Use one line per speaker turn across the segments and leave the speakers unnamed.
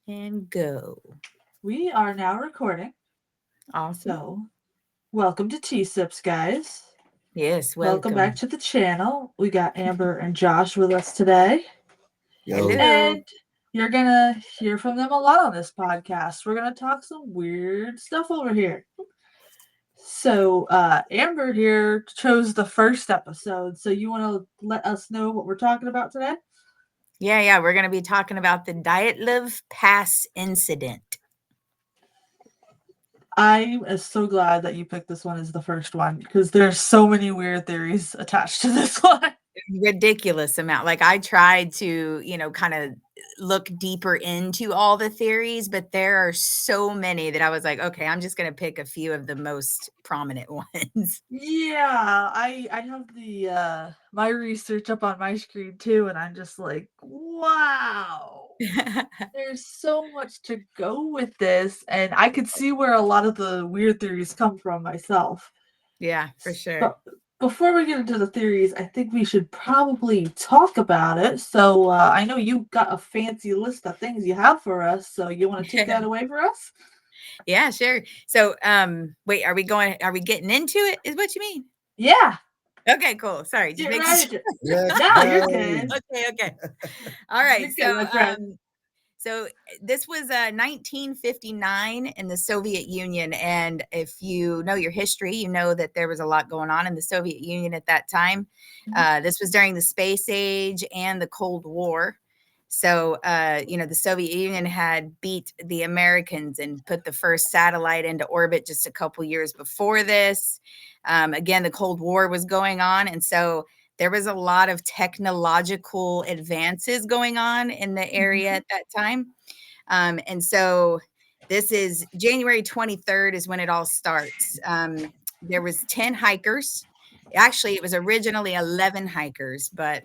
And go.
We are now recording.
Awesome.
So, welcome to Tea Sips, guys.
Yes,
Welcome back
welcome.
to the channel. We got Amber and Josh with us today,
Yo,
Hello.
and you're gonna hear from them a lot on this podcast. We're gonna talk some weird stuff over here. So, Amber here chose the first episode. So, you want to let us know what we're talking about today?
Yeah. We're going to be talking about the Dylatov Pass incident.
I am so glad that you picked this one as the first one because there's so many weird theories attached to this one.
Ridiculous amount. Like I tried to, kind of look deeper into all the theories, but there are so many that I was like, okay, I'm just going to pick a few of the most prominent ones.
Yeah, I have the my research up on my screen too, and I'm just like, wow. There's so much to go with this, and I could see where a lot of the weird theories come from myself.
Yeah, for sure.
But before we get into the theories, I think we should probably talk about it. So I know you got a fancy list of things you have for us, so you want to take that away for us?
Yeah, sure. So, wait, are we getting into it? Is what you mean?
Yeah,
Okay, cool. Sorry, just
get
making
right
sure.
into it.
let's
No, you're
go.
good.
Okay. All right.
You're good, my friend.
So this was 1959 in the Soviet Union, and if you know your history, you know that there was a lot going on in the Soviet Union at that time.
Mhm.
This was during the space age and the Cold War. So, the Soviet Union had beat the Americans and put the first satellite into orbit just a couple years before this. Again, the Cold War was going on. And so there was a lot of technological advances going on in the area
Mhm.
at that time. And so this is January 23rd is when it all starts. There was 10 hikers. Actually, it was originally 11 hikers, but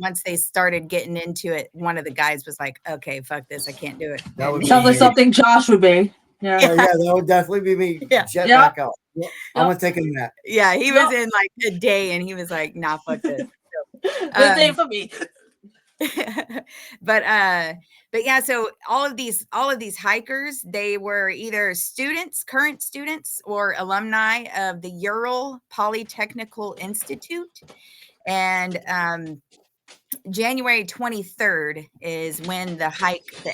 once they started getting into it, one of the guys was like, okay, fuck this. I can't do it.
That would
And
be
Sounds like
me.
something Josh would be. Yeah.
Yeah, that would definitely be me.
yeah,
Jet
Yep.
back out. Yep, I'm
Yep.
gonna take a nap.
yeah, he was
Yep.
in like a day and he was like, nah, fuck this.
This
Um,
ain't for me.
but yeah, so all of these hikers, they were either students, current students, or alumni of the Ural Polytechnical Institute. And January 23rd is when the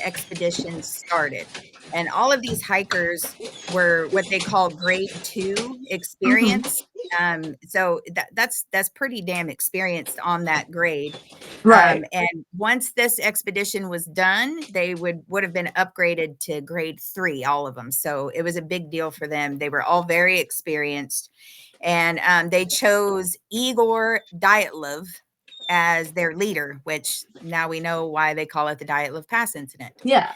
expedition started. And all of these hikers were what they call grade 2
Mhm.
experience. So that's pretty damn experienced on that grade.
Right.
And once this expedition was done, they would have been upgraded to grade 3, all of them. So it was a big deal for them. They were all very experienced, and they chose Igor Dyatlov as their leader, which now we know why they call it the Dyatlov Pass incident.
Yeah.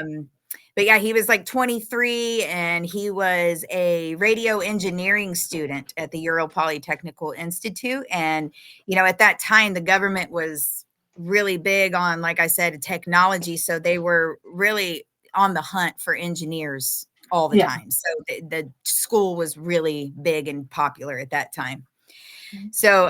Um, but yeah, he was like 23 and he was a radio engineering student at the Ural Polytechnical Institute. And, at that time, the government was really big on, like I said, technology. So they were really on the hunt for engineers all the
Yeah.
time. So the school was really big and popular at that time. So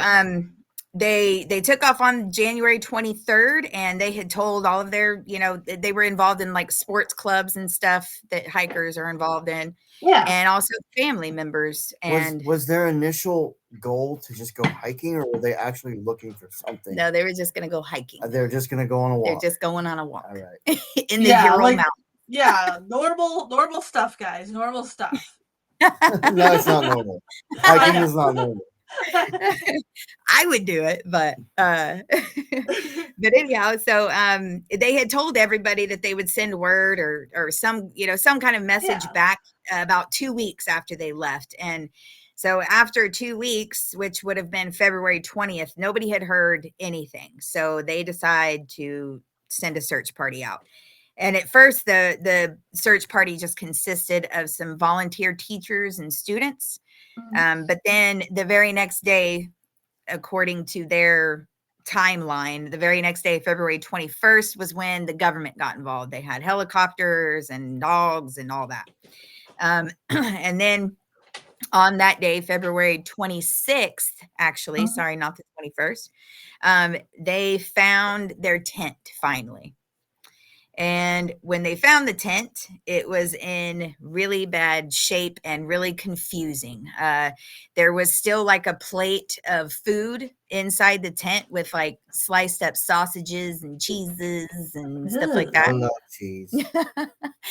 they took off on January 23rd, and they had told all of their, they were involved in like sports clubs and stuff that hikers are involved in,
Yeah.
and also family members.
Was
And
was their initial goal to just go hiking, or were they actually looking for something?
no, they were just going to go hiking.
They're just gonna go on a
They're
walk.
just going on a
All
walk
right.
in the
Yeah.
Ural
Like,
Mountains.
yeah. Normal stuff, guys. Normal stuff.
No, it's not normal.
I
Hiking
know.
is not normal.
I would do it, but but anyhow, so they had told everybody that they would send word or some kind of message
Yeah.
back about 2 weeks after they left. And so after 2 weeks, which would have been February 20th, nobody had heard anything. So they decide to send a search party out. And at first, the search party just consisted of some volunteer teachers and students.
Mhm.
But then the very next day, according to their timeline, the very next day, February 21st, was when the government got involved. They had helicopters and dogs and all that. And then on that day, February 26th, actually,
Mhm.
sorry, not the 21st, they found their tent finally. And when they found the tent, it was in really bad shape and really confusing. There was still like a plate of food inside the tent with like sliced up sausages and cheeses and stuff like
I
that.
love cheese.
We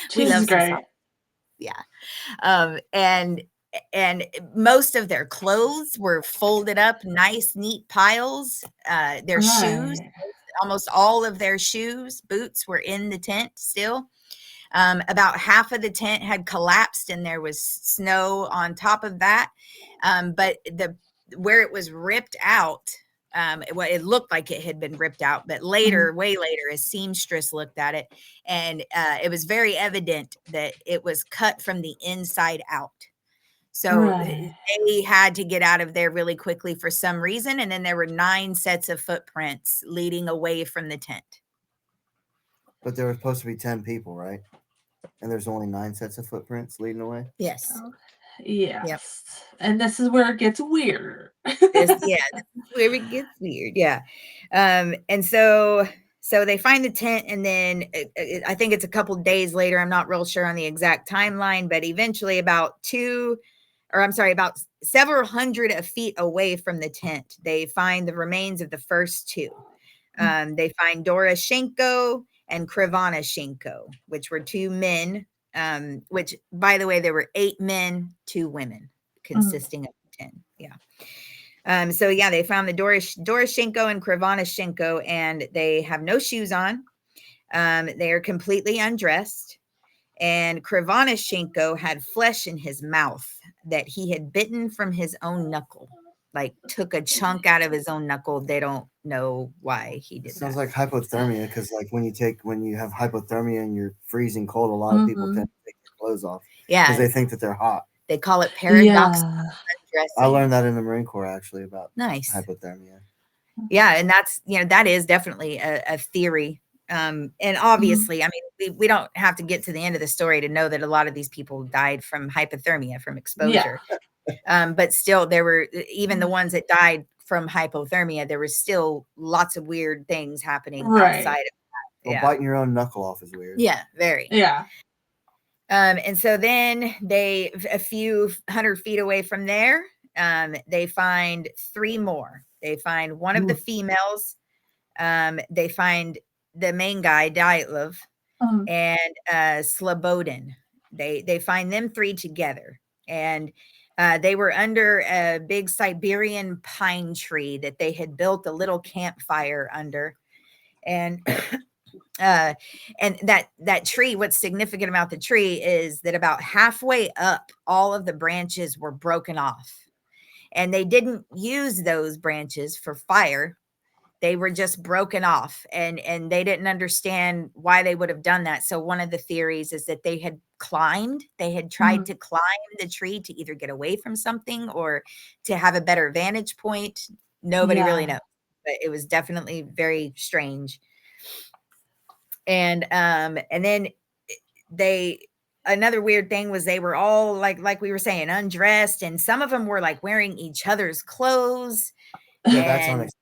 Cheese
love
is
some
great.
sausages. Yeah. And most of their clothes were folded up, nice, neat piles. Their shoes,
Right.
almost all of their shoes, boots were in the tent still. About half of the tent had collapsed and there was snow on top of that. But where it was ripped out, it looked like it had been ripped out, but later, way later, a seamstress looked at it and it was very evident that it was cut from the inside out. So
Right.
they had to get out of there really quickly for some reason. And then there were 9 sets of footprints leading away from the tent.
But there were supposed to be 10 people, right? And there's only 9 sets of footprints leading away.
Yes.
Yes.
Yep.
And this is where it gets weird.
This is where it gets weird. Yeah. And so they find the tent, and then I think it's a couple days later. I'm not real sure on the exact timeline, but eventually about several hundred of feet away from the tent, they find the remains of the first 2. They find Doroshenko and Krivanashenko, which were 2 men, which, by the way, there were 8 men, 2 women, consisting of 10. Yeah. So yeah, they found the Doroshenko and Krivanashenko, and they have no shoes on. They are completely undressed. And Krivanashenko had flesh in his mouth that he had bitten from his own knuckle, like took a chunk out of his own knuckle. They don't know why he did
Sounds
that.
like hypothermia, because like when you have hypothermia and you're freezing cold, a lot of people tend to take their clothes off because they think that they're hot.
They call it paradoxical undressing.
I learned that in the Marine Corps actually about
Nice
hypothermia.
Yeah, and that's that is definitely a theory. And obviously, I mean, we don't have to get to the end of the story to know that a lot of these people died from hypothermia, from exposure. But still, there were, even the ones that died from hypothermia, there was still lots of weird things happening outside of that.
Well, biting your own knuckle off is weird.
Yeah, very.
Yeah.
And so then a few 100 feet away from there, they find 3 more. They find one of the females. They find the main guy, Dylatov, and Slobodin. They find them 3 together, and they were under a big Siberian pine tree that they had built a little campfire under. And that tree, what's significant about the tree is that about halfway up, all of the branches were broken off, and they didn't use those branches for fire. They were just broken off, and they didn't understand why they would have done that. So one of the theories is that they had tried to climb the tree to either get away from something or to have a better vantage point. Nobody really knows, but it was definitely very strange. And then another weird thing was they were all like we were saying, undressed, and some of them were like wearing each other's clothes.
Yeah, that's unacceptable.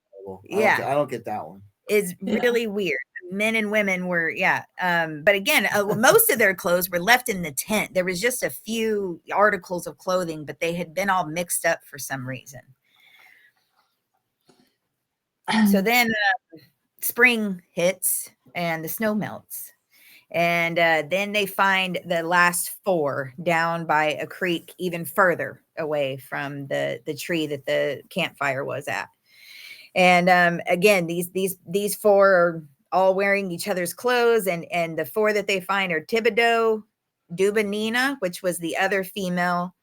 I don't get that one.
It's really weird. Men and women were, but again, most of their clothes were left in the tent. There was just a few articles of clothing, but they had been all mixed up for some reason. So then spring hits and the snow melts, and then they find the last 4 down by a creek, even further away from the tree that the campfire was at. And again, these 4 are all wearing each other's clothes, and the 4 that they find are Thibodeau, Dubinina, which was the other female,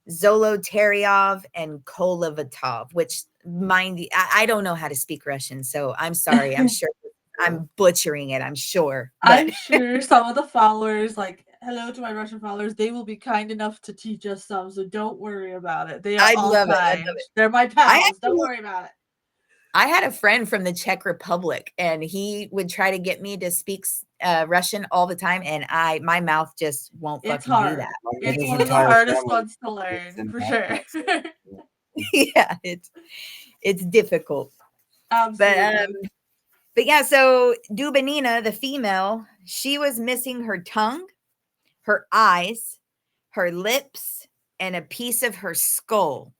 Zolotaryov, and Kolovatov, which, mind you, I don't know how to speak Russian, so I'm sorry. I'm sure I'm butchering it, I'm sure. But
I'm sure some of the followers, like, hello to my Russian followers, they will be kind enough to teach us some, so don't worry about it. They are all
love
kind.
it.
They're my pals. Don't worry about it.
I had a friend from the Czech Republic, and he would try to get me to speak Russian all the time, and my mouth just won't
It's
fucking
hard.
do that.
It's one of the hardest ones to learn, for sure.
Yeah, it's difficult.
Absolutely.
But yeah, so Dubanina, the female, she was missing her tongue, her eyes, her lips, and a piece of her skull.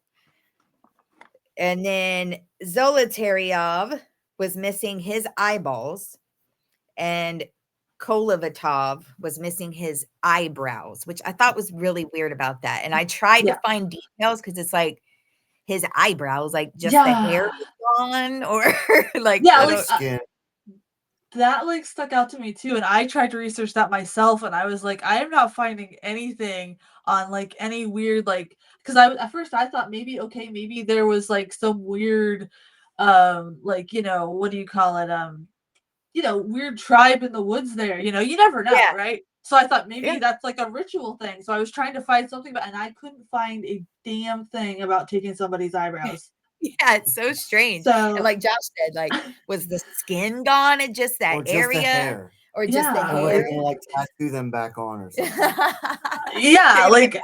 And then Zolotaryov was missing his eyeballs, and Kolovatov was missing his eyebrows, which I thought was really weird about that. And I tried to find details because it's like his eyebrows, like just the hair was gone, or like
skin.
That like stuck out to me too, and I tried to research that myself, and I was like, I am not finding anything on like any weird like, because I at first I thought maybe maybe there was like some weird like what do you call it, weird tribe in the woods there, you never know,
yeah,
right? So I thought maybe
yeah.
that's like a ritual thing. So I was trying to find something, and I couldn't find a damn thing about taking somebody's eyebrows.
Yeah, it's so strange. And
So
like Josh said, like, was the skin gone in just that
Or just the
area?
hair.
Or just the
Yeah,
And were they
hair?
gonna like tattoo them back on or something?
yeah, like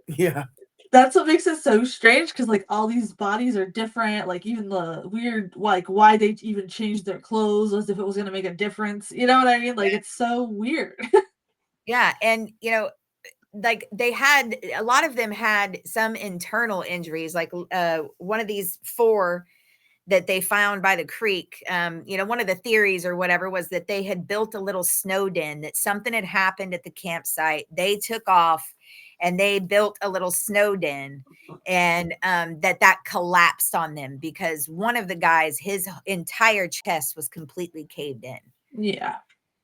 Yeah.
that's what makes it so strange, because like all these bodies are different, like even the weird like why they even changed their clothes as if it was going to make a difference, you know what I mean? Like it's so weird.
Yeah, and like they had a lot of them had some internal injuries, like one of these 4 that they found by the creek. One of the theories or whatever was that they had built a little snow den, that something had happened at the campsite. They took off and they built a little snow den, and that collapsed on them because one of the guys, his entire chest was completely caved in.
Yeah.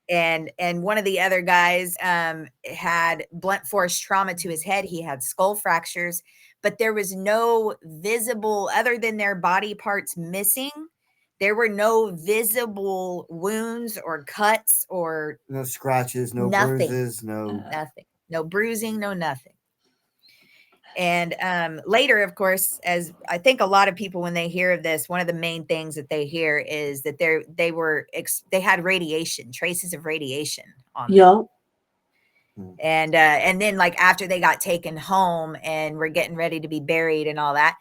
And one of the other guys had blunt force trauma to his head. He had skull fractures, but there was no visible, other than their body parts missing, there were no visible wounds or cuts or
no scratches, no
nothing.
bruises, no
nothing, no bruising, no nothing. And later, of course, as I think a lot of people, when they hear of this, one of the main things that they hear is that they had radiation, traces of radiation on them. And then like after they got taken home and were getting ready to be buried and all that,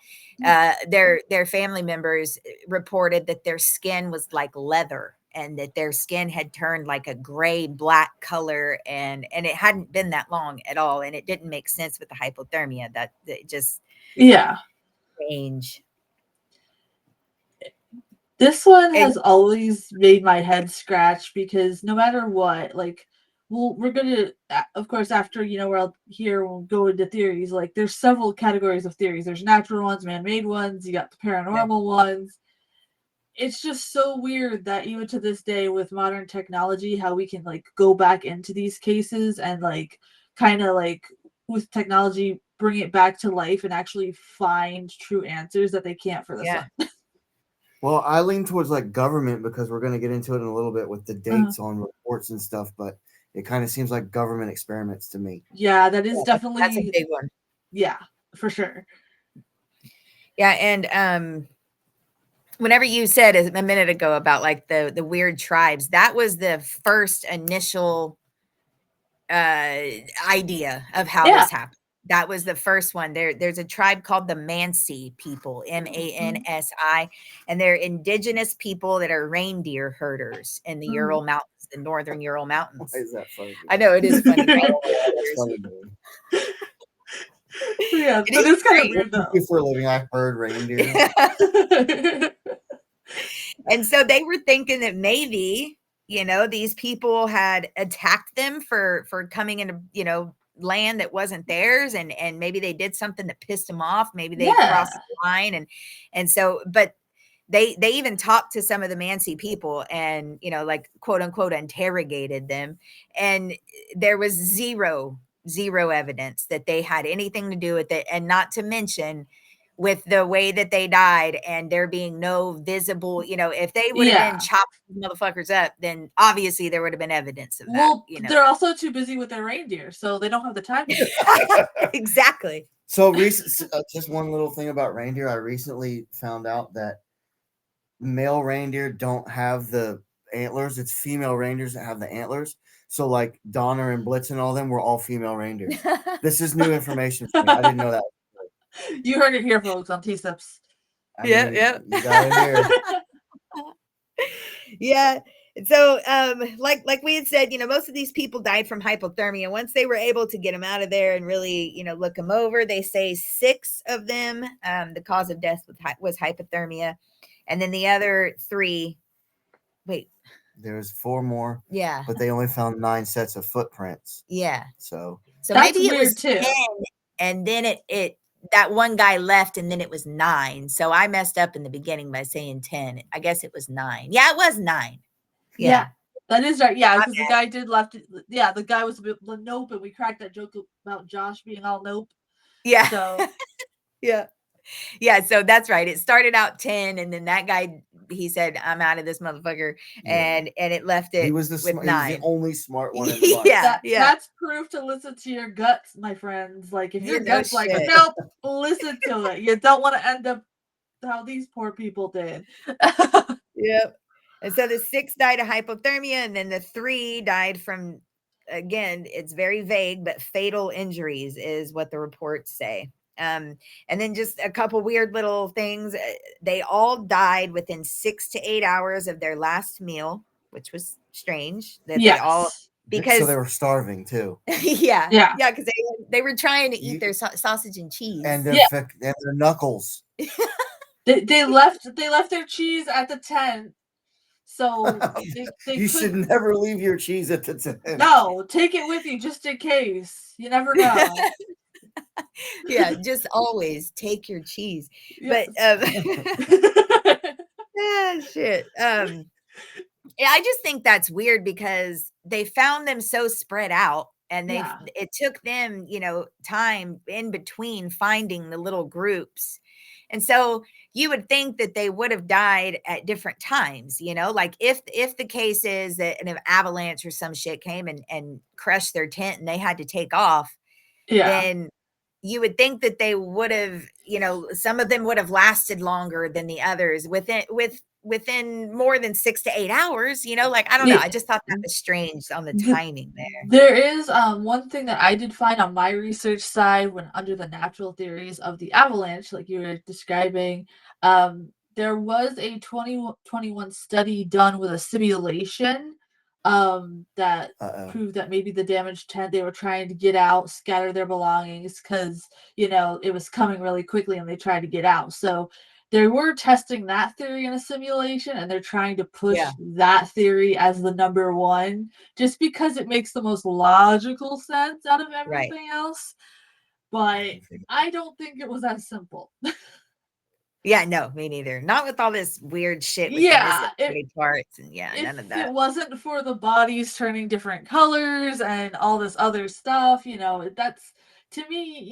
their family members reported that their skin was like leather, and that their skin had turned like a gray black color, and it hadn't been that long at all, and it didn't make sense with the hypothermia. That just strange.
This one has always made my head scratch, because no matter what, like, we're gonna, of course, after we'll go into theories. Like, there's several categories of theories. There's natural ones, man-made ones. You got the paranormal ones. It's just so weird that even to this day, with modern technology, how we can like go back into these cases and like kind of like with technology bring it back to life and actually find true answers that they can't for this one.
Well, I lean towards like government, because we're going to get into it in a little bit with the dates on reports and stuff, but it kind of seems like government experiments to me.
Yeah, that is definitely,
that's a big one.
Yeah, for sure.
Yeah, and whenever you said a minute ago about like the weird tribes, that was the first initial idea of how this happened. That was the first one. There's a tribe called the Mansi people, Mansi, and they're indigenous people that are reindeer herders in the Ural Mountains, the northern Ural Mountains.
Why is that funny?
I know it is funny.
Yeah, it is kind of weird though.
For a living, I herd reindeer.
And so they were thinking that maybe, these people had attacked them for coming into, land that wasn't theirs, and maybe they did something that pissed them off. Maybe they crossed the line, and so, but they even talked to some of the Mansi people and, like, quote unquote, interrogated them, and there was zero evidence that they had anything to do with it. And not to mention, with the way that they died and there being no visible, if they would have been chopping motherfuckers up, then obviously there would have been evidence of that.
Well, they're also too busy with their reindeer, so they don't have the time.
Exactly.
So just one little thing about reindeer. I recently found out that male reindeer don't have the antlers. It's female reindeers that have the antlers. So like Donner and Blitz and all them were all female reindeers. This is new information for me. I didn't know that.
You heard it here, folks, on T-Steps.
Yeah. You got it here.
Yeah. So, like we had said, most of these people died from hypothermia. Once they were able to get them out of there and really, look them over, they say 6 of them, the cause of death was hypothermia, and then the other 3. Wait,
There's 4 more,
yeah,
but they only found 9 sets of footprints.
yeah.
So
So
That's
maybe it
weird
was
too.
10, and then it that one guy left, and then it was 9. So I messed up in the beginning by saying 10. I guess it was 9. Yeah, it was 9.
Yeah,
Yeah.
that is right. Yeah,
My
because the guy did left. Yeah, the guy was a bit nope, and we cracked that joke about Josh being all nope.
Yeah.
So
Yeah. Yeah, so that's right. It started out 10, and then that guy, he said, "I'm out of this motherfucker,"
yeah,
and it left
he
it
was
with
he was the
9.
only smart one in the bunch.
Yeah, yeah.
that's proof to listen to your guts, my friends. Like if your
No
gut's like
shit.
nope, listen to it. You don't want to end up how these poor people did.
Yep. And so the 6 died of hypothermia, and then the 3 died from, again, it's very vague, but fatal injuries is what the reports say. And then just a couple weird little things. They all died within 6 to 8 hours of their last meal, which was strange that they all,
Yes.
So
because
they were starving too,
yeah,
Yeah.
yeah, because they were trying to eat
You-
their sausage and cheese.
and
Yeah.
and their knuckles.
They left their cheese at the tent. So they
You should
couldn't.
never leave your cheese at the tent.
No, take it with you just in case. You never know.
Yeah, just always take your cheese. But
Yes.
yeah, shit. Yeah, I just think that's weird because they found them so spread out, and
Yeah.
it took them, time in between finding the little groups. And so you would think that they would have died at different times, like if the case is that an avalanche or some shit came and crushed their tent and they had to take off,
Yeah.
then you would think that they would have, some of them would have lasted longer than the others within more than 6 to 8 hours, like, I don't know.
Yeah.
I just thought that was strange on the
The-
timing there.
There is one thing that I did find on my research side when under the natural theories of the avalanche, like you were describing. There was a 2021 study done with a simulation that
Uh-oh.
proved that maybe the damaged tent they were trying to get out, scatter their belongings because it was coming really quickly and they tried to get out. So they were testing that theory in a simulation and they're trying to
Yeah.
push that theory as the number one just because it makes the most logical sense out of
Right.
everything else. But I don't think it was as simple.
Yeah, no, me neither. Not with all this weird shit with the
Yeah,
missing body parts and none of
if it
that.
wasn't for the bodies turning different colors and all this other stuff, that's to me,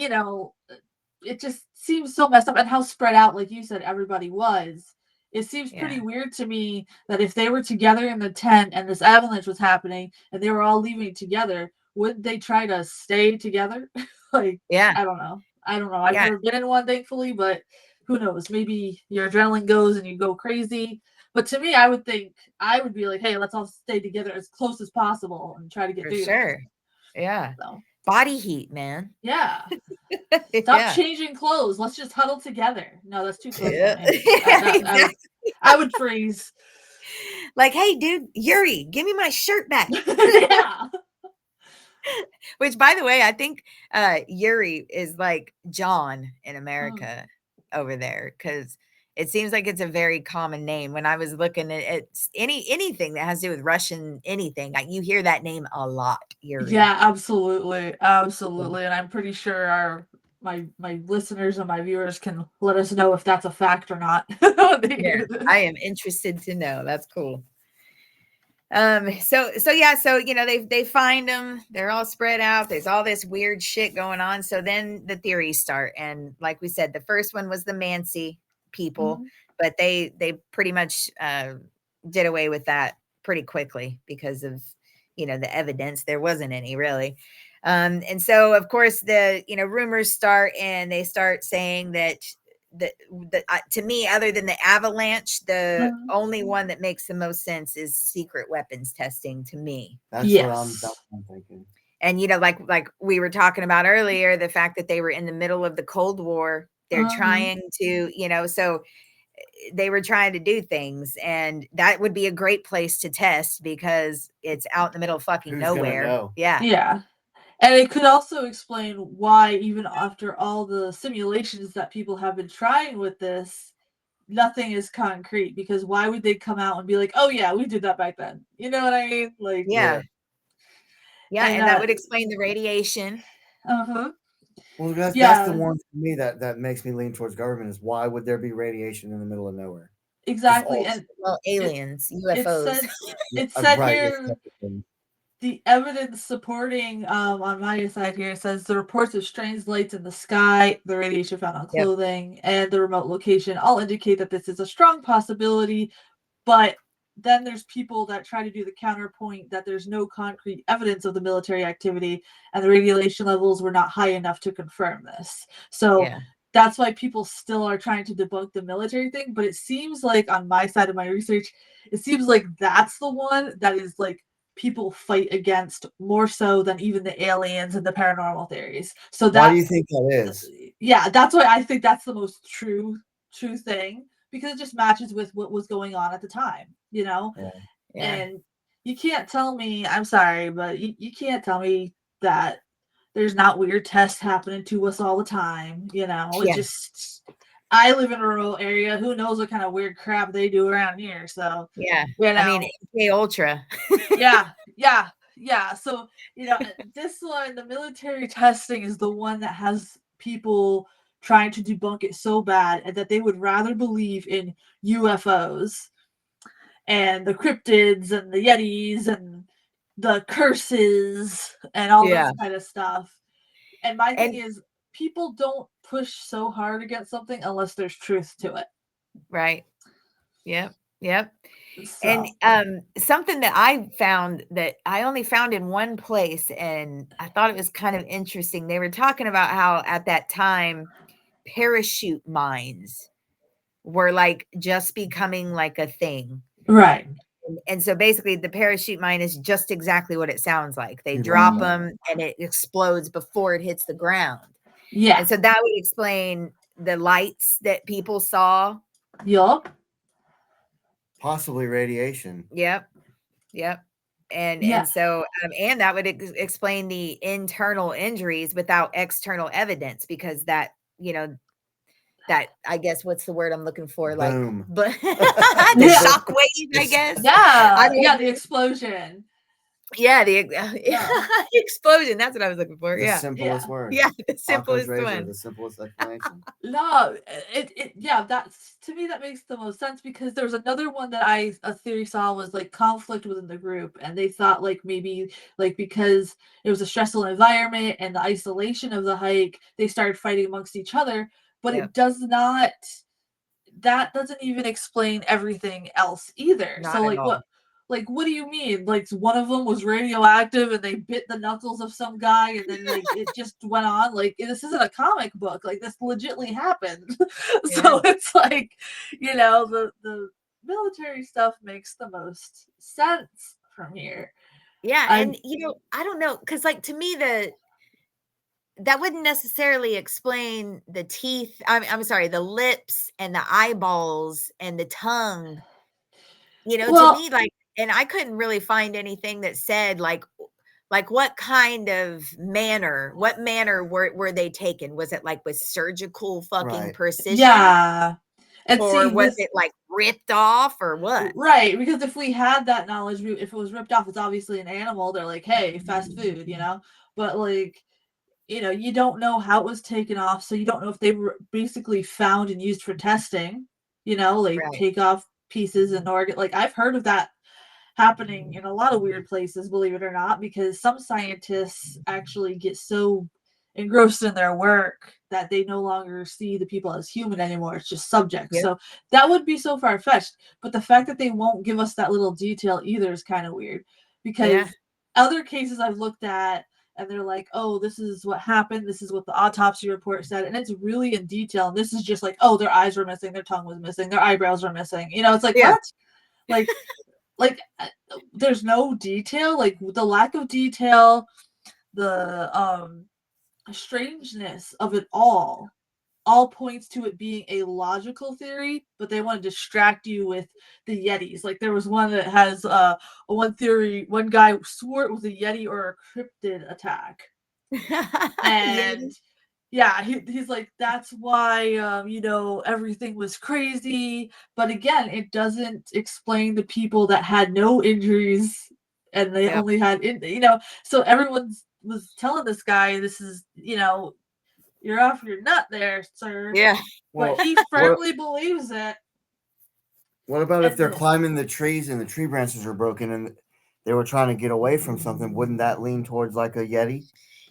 it just seems so messed up and how spread out, like you said, everybody was. It seems
Yeah.
pretty weird to me that if they were together in the tent and this avalanche was happening and they were all leaving together, would they try to stay together? Like,
Yeah.
I don't know. I've
Yeah.
never been in one, thankfully, but who knows? Maybe your adrenaline goes and you go crazy. But to me, I would think I would be like, hey, let's all stay together as close as possible and try to get
For
through
sure.
this.
Yeah.
So,
Body heat, man.
yeah. Stop
Yeah.
changing clothes. Let's just huddle together. No, that's too close
Yeah.
for me.
Exactly.
I would freeze.
Like, hey, dude, Yuri, give me my shirt back.
Yeah.
Which, by the way, I think Yuri is like John in America over there, because it seems like it's a very common name. When I was looking at anything that has to do with Russian anything, you hear that name a lot, Yuri.
Yeah, absolutely. Absolutely. And I'm pretty sure my listeners and my viewers can let us know if that's a fact or not when they
Yeah,
hear this.
I am interested to know. That's cool. So yeah, so they find them, they're all spread out, there's all this weird shit going on. So then the theories start, and like we said, the first one was the Mansi people,
Mhm.
but they pretty much did away with that pretty quickly because of the evidence. There wasn't any really. And so of course the rumors start, and they start saying that to me, other than the avalanche, the
Mhm.
only one that makes the most sense is secret weapons testing to me.
That's
Yes.
what I'm thinking.
And like we were talking about earlier, the fact that they were in the middle of the Cold War, they're
Mhm.
trying to, so they were trying to do things, and that would be a great place to test because it's out in the middle of fucking
Who's gonna
nowhere.
know?
Yeah.
Yeah. And it could also explain why, even after all the simulations that people have been trying with this, nothing is concrete. Because why would they come out and be like, "Oh yeah, we did that back then"? You know what I mean? Like,
Yeah. Yeah,
and
and that would explain the radiation.
uh-huh,
Well, that's the
yeah,
one for me that makes me lean towards government is why would there be radiation in the middle of nowhere? Just
exactly.
all
And
Well,
it
aliens,
it
UFOs.
said
yeah,
it said
right. Yes,
here
definitely.
the evidence supporting on my side here says the reports of strange lights in the sky, the radiation found on
Yep.
clothing, and the remote location all indicate that this is a strong possibility. But then there's people that try to do the counterpoint that there's no concrete evidence of the military activity and the radiation levels were not high enough to confirm this. So
Yeah.
that's why people still are trying to debunk the military thing. But it seems like on my side of my research, it seems like that's the one that is like people fight against more so than even the aliens and the paranormal theories. So
Why do
that
you think that is?
yeah, that's why I think that's the most true thing because it just matches with what was going on at the time, you know?
Yeah.
Yeah.
And you can't tell me, I'm sorry, but you can't tell me that there's not weird tests happening to us all the time, you know? It
Yeah.
just I live in a rural area. Who knows what kind of weird crap they do around here? So,
Yeah.
you
I mean,
know,
MK Ultra.
yeah. So, this one, the military testing is the one that has people trying to debunk it so bad and that they would rather believe in UFOs and the cryptids and the yetis and the curses and all this
Yeah.
kind of stuff. And my thing
And
is, people don't push so hard against something unless there's truth to it.
right. Yep. Yep. And
So,
something that I found that I only found in one place, and I thought it was kind of interesting. They were talking about how at that time parachute mines were like just becoming like a thing.
right.
And so basically the parachute mine is just exactly what it sounds like. They
You
drop
learn that.
them and it explodes before it hits the ground.
Yeah.
And so that would explain the lights that people saw.
Yup.
Possibly radiation.
Yep. Yep. And
Yeah.
so and that would explain the internal injuries without external evidence because that, that I guess what's the word I'm looking for? Like,
Boom.
but the
Yeah.
shock wave, I guess. I
Yeah.
mean,
Yeah. The explosion.
yeah, the
Yeah.
explosion. That's what I was looking for.
The
Yeah.
simplest
Yeah.
word.
Yeah. The
Occam's
simplest
razor,
one.
the simplest explanation.
No, yeah, that's to me that makes the most sense because there was another one that a theory saw was like conflict within the group, and they thought like maybe like because it was a stressful environment and the isolation of the hike, they started fighting amongst each other, but
Yep.
it does not that doesn't even explain everything else either. So
Not at all.
like what do you mean? Like one of them was radioactive and they bit the knuckles of some guy and then like it just went on. Like this isn't a comic book. Like this legitly happened.
Yeah.
So it's like, the military stuff makes the most sense from here.
Yeah.
I
And I don't know, because like to me, that wouldn't necessarily explain the teeth. I'm sorry, the lips and the eyeballs and the tongue. To
well,
me, like, and I couldn't really find anything that said like what kind of what manner were they taken? Was it like with surgical fucking
Right.
precision?
yeah. And
Or
see
was
this
it like ripped off or what?
Right, because if we had that knowledge, if it was ripped off, it's obviously an animal. They're like, hey, fast food, you know? But like, you don't know how it was taken off, so you don't know if they were basically found and used for testing, like
Right.
take off pieces and organ. Like I've heard of that happening in a lot of weird places, believe it or not, because some scientists actually get so engrossed in their work that they no longer see the people as human anymore. It's just subjects.
Yep.
So that would be so far fetched. But the fact that they won't give us that little detail either is kind of weird
Yeah.
because other cases I've looked at and they're like, oh, this is what happened. This is what the autopsy report said. And it's really in detail. And this is just like, oh, their eyes were missing. Their tongue was missing. Their eyebrows were missing. It's like,
Yeah.
what? Like, like there's no detail, like the lack of detail, the strangeness of it all all points to it being a logical theory, but they want to distract you with the Yetis. Like there was one that has one theory, one guy swore it was a Yeti or a cryptid attack. And yeah, he's like, that's why everything was crazy. But again, it doesn't explain the people that had no injuries and they
Yep.
only had so everyone was telling this guy, this is you're off your nut there, sir.
Yeah.
Well,
But he firmly believes it.
what about if they're
And
climbing the trees and the tree branches are broken and they were trying to get away from something? Wouldn't that lean towards like a Yeti?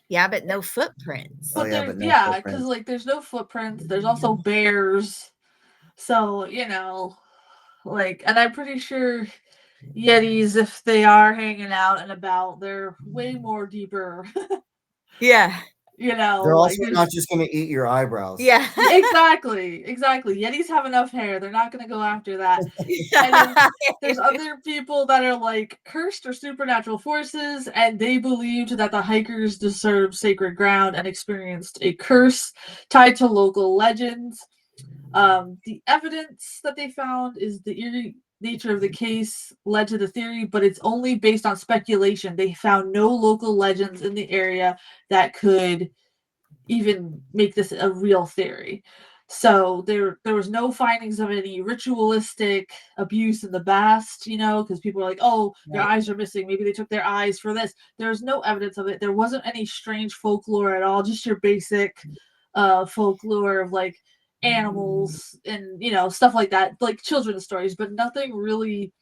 Yeah, but no footprints.
Oh
but
yeah,
there's
but no
because
footprints.
like there's no footprints. There's also bears. So, like, and I'm pretty sure Yetis, if they are hanging out and about, they're way more deeper.
Yeah.
They're
Like
also not just going to eat your eyebrows.
Yeah.
exactly. Yetis have enough hair. They're not going to go after that. And then there's other people that are like cursed or supernatural forces, and they believed that the hikers disturbed sacred ground and experienced a curse tied to local legends. The evidence that they found is the eerie nature of the case led to the theory, but it's only based on speculation. They found no local legends in the area that could even make this a real theory. So there was no findings of any ritualistic abuse in the past, because people are like, oh, their
Right.
eyes are missing. Maybe they took their eyes for this. There's no evidence of it. There wasn't any strange folklore at all, just your basic folklore of like animals and stuff like that, like children's stories, but nothing really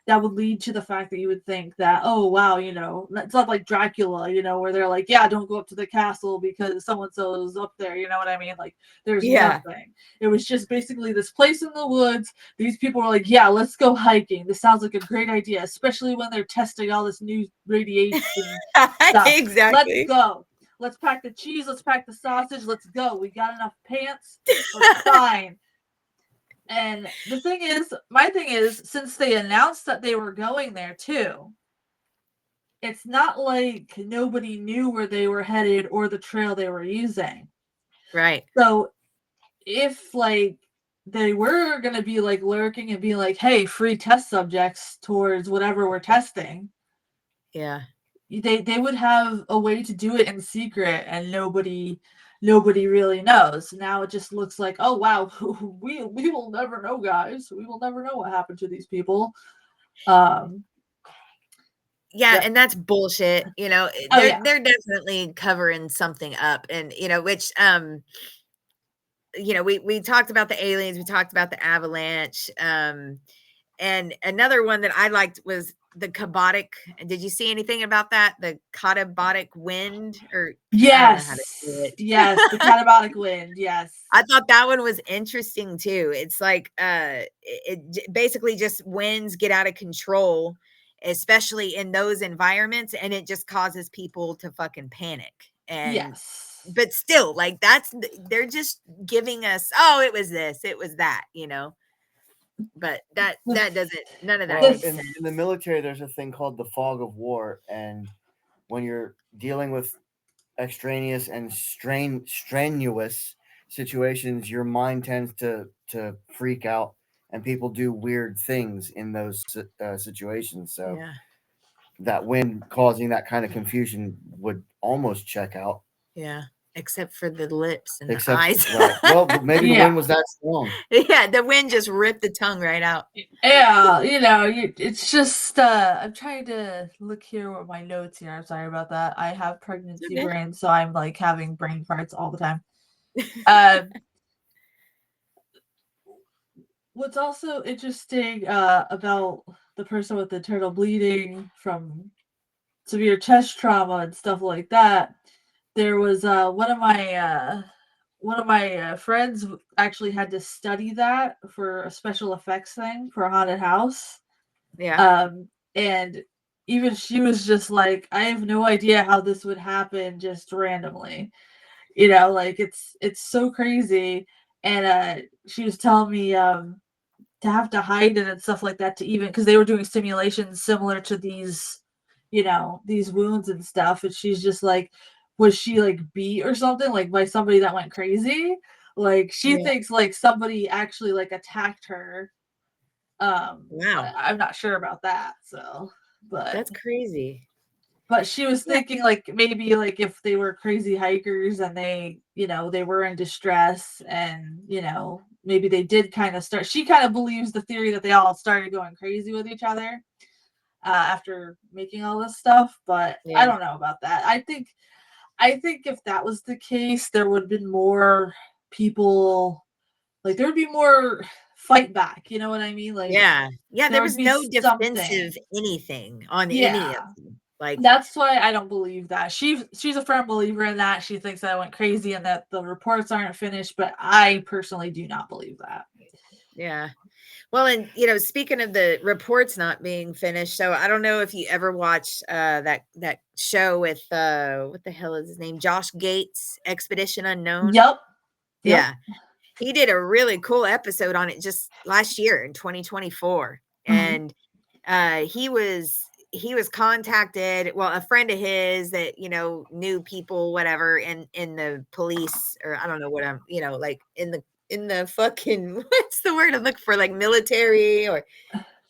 that would lead to the fact that you would think that, oh wow, it's not like Dracula, where they're like, yeah, don't go up to the castle because so and so's up there, you know what I mean? Like there's
Yeah.
nothing. It was just basically this place in the woods. These people were like, yeah, let's go hiking. This sounds like a great idea, especially when they're testing all this new radiation stuff. Let's
Exactly.
go. Let's pack the cheese, let's pack the sausage, let's go. We got enough pants. We're fine. And my thing is, since they announced that they were going there too, it's not like nobody knew where they were headed or the trail they were using.
Right.
So if like they were gonna be like lurking and be like, hey, free test subjects towards whatever we're testing,
Yeah.
they would have a way to do it in secret and nobody really knows. Now it just looks like, oh wow, we will never know, guys. We will never know what happened to these people.
Yeah,
Yeah.
and that's bullshit.
Oh
They're
yeah.
they're definitely covering something up, and which we talked about the aliens, we talked about the avalanche, and another one that I liked was the cabotic. Did you see anything about that? The catabolic wind, or I don't know how to do
Yes.
it.
Yes. The catabolic wind. Yes.
I thought that one was interesting too. It's like basically just winds get out of control, especially in those environments, and it just causes people to fucking panic. And
Yes.
but still, like they're just giving us, oh, it was this, it was that, But that doesn't, none of that
Well,
makes
in
sense.
the military, there's a thing called the fog of war, and when you're dealing with extraneous and strenuous situations, your mind tends to freak out, and people do weird things in those situations. So
Yeah.
that wind causing that kind of confusion would almost check out.
Yeah. Except for the lips and the
Except,
eyes.
right. Well, maybe the
Yeah.
wind was that strong.
Yeah, the wind just ripped the tongue right out.
Yeah, it's just I'm trying to look here with my notes here. I'm sorry about that. I have pregnancy
Okay.
brain, so I'm like having brain farts all the time. Um, what's also interesting about the person with the internal bleeding from severe chest trauma and stuff like that, there was one of my friends actually had to study that for a special effects thing for a haunted house.
Yeah.
And even she was just like, I have no idea how this would happen just randomly. Like it's so crazy. And she was telling me to have to hide it and stuff like that, to even because they were doing simulations similar to these wounds and stuff. And she's just like, was she like beat or something like by somebody that went crazy? Like, she
Yeah.
thinks, like, somebody actually, like, attacked her.
Wow.
But I'm not sure about that, so, but
That's crazy.
she was
Yeah.
thinking, like, maybe, like, if they were crazy hikers and they, they were in distress and, maybe they did kinda start she kinda believes the theory that they all started going crazy with each other, after making all this stuff, but I
Yeah.
don't know about that. I think if that was the case, there would have been more people, like, there would be more fight back, you know what I mean? Like,
Yeah. Yeah,
there
there
would
was
be
no
something.
defensive anything on any of
Yeah.
them. Like,
That's why I don't believe that. She's a firm believer in that. She thinks that I went crazy and that the reports aren't finished, but I personally do not believe that.
yeah. Well, and speaking of the reports not being finished, so I don't know if you ever watched that show with what the hell is his name? Josh Gates, Expedition Unknown.
Yep. Yep.
Yeah. He did a really cool episode on it just last year in 2024.
Mhm.
And he was contacted, well, a friend of his that knew people, whatever, in the police, or I don't know what I'm, like in the fucking what's the word I'm looking for, like military, or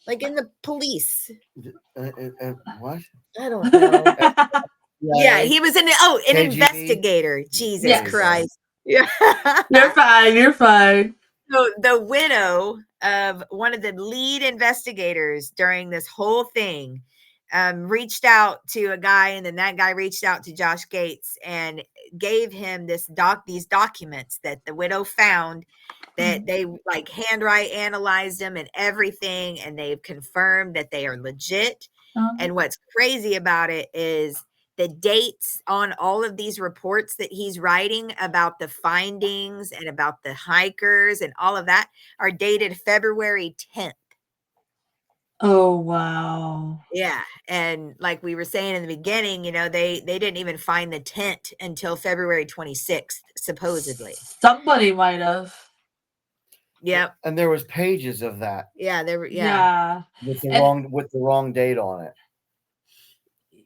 like in the police.
What?
I don't know. Yeah,
CIA,
he was an
KGB.
investigator. Jesus
There you go.
Yes.
Christ. Yeah.
You're fine. You're fine.
So the widow of one of the lead investigators during this whole thing reached out to a guy, and then that guy reached out to Josh Gates and gave him these documents that the widow found, that
Mhm.
they like handwrite analyzed them and everything, and they've confirmed that they are legit.
Uh-huh.
And what's crazy about it is the dates on all of these reports that he's writing about the findings and about the hikers and all of that are dated February 10th.
Oh, wow.
Yeah. And like we were saying in the beginning, they didn't even find the tent until February 26th, supposedly.
Somebody might have.
Yep.
And there was pages of that
Yeah. There were, yeah.
Yeah.
with the
And
wrong date on it.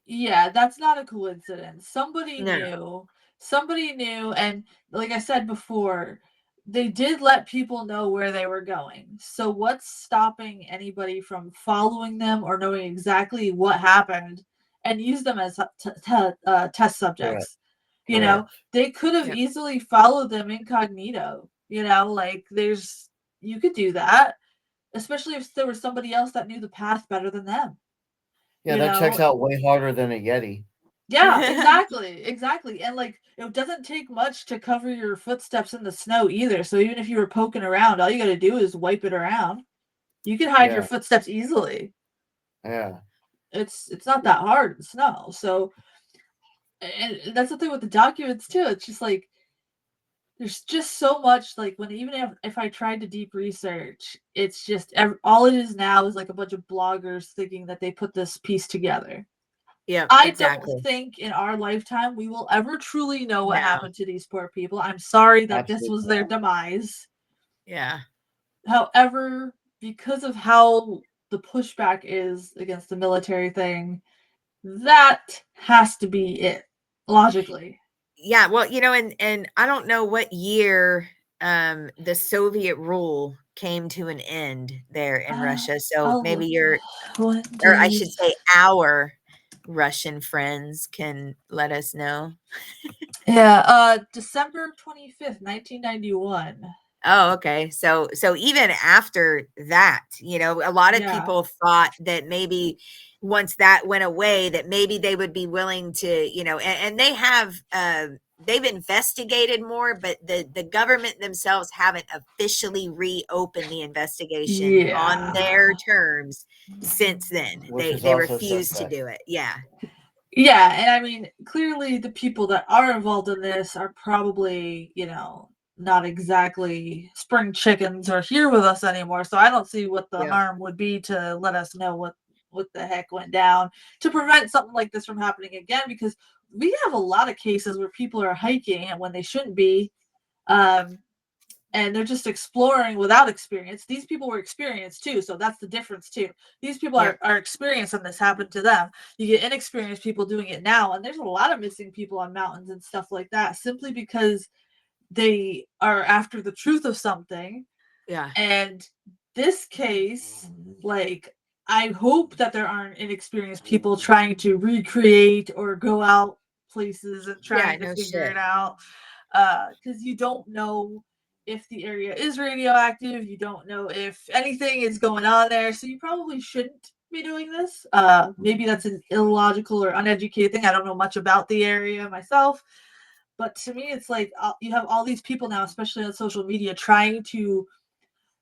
yeah, that's not a coincidence.
No.
Somebody knew, and like I said before, they did let people know where they were going. So what's stopping anybody from following them or knowing exactly what happened and use them as test
Correct.
subjects?
Correct.
They could have
Yep.
easily followed them incognito. Like you could do that, especially if there was somebody else that knew the path better than them.
Yeah,
You
that checks
know,
out way harder than a Yeti.
Yeah, exactly, exactly, and, like, it doesn't take much to cover your footsteps in the snow either, so even if you were poking around, all you gotta do is wipe it around. You can hide your
Yeah.
footsteps easily.
Yeah.
It's not that hard in snow, so and that's the thing with the documents too, it's just, like, there's just so much, like, when even if I tried to deep research, it's just all it is now is, like, a bunch of bloggers thinking that they put this piece together.
Yep.
I don't
Exactly.
think in our lifetime we will ever truly know what
No.
happened to these poor people. I'm sorry that this
Absolutely
was their
not.
demise.
Yeah.
However, because of how the pushback is against the military thing, that has to be it, logically.
Yeah. Well, and I don't know what year the Soviet rule came to an end there in
Uh,
Russia. So
I'll
maybe
look.
or
When
I
did
should say our Russian friends can let us know.
Yeah, December 25th, 1991.
Oh, okay. So even after that, a lot of
Yeah.
people thought that maybe once that went away, that maybe they would be willing to, and they have they've investigated more, but the government themselves haven't officially reopened the investigation on
Yeah.
their terms since then.
Which
They
is
they
also
refuse to
suspect.
do it. Yeah.
Yeah, and I mean, clearly the people that are involved in this are probably, not exactly spring chickens or here with us anymore. So I don't see what the
Yep.
harm would be to let us know what the heck went down to prevent something like this from happening again because we have a lot of cases where people are hiking and when they shouldn't be. Um, and they're just exploring without experience. These people were experienced too, so that's the difference too. These people
Yep.
are experienced and this happened to them. You get inexperienced people doing it now, and there's a lot of missing people on mountains and stuff like that simply because they are after the truth of something.
Yeah.
And this case, like, I hope that there aren't inexperienced people trying to recreate or go out places and
Yeah,
trying to
no
figure
shit.
it out. Because you don't know if the area is radioactive, you don't know if anything is going on there, so you probably shouldn't be doing this. Maybe that's an illogical or uneducated thing. I don't know much about the area myself, but to me, it's like you have all these people now, especially on social media, trying to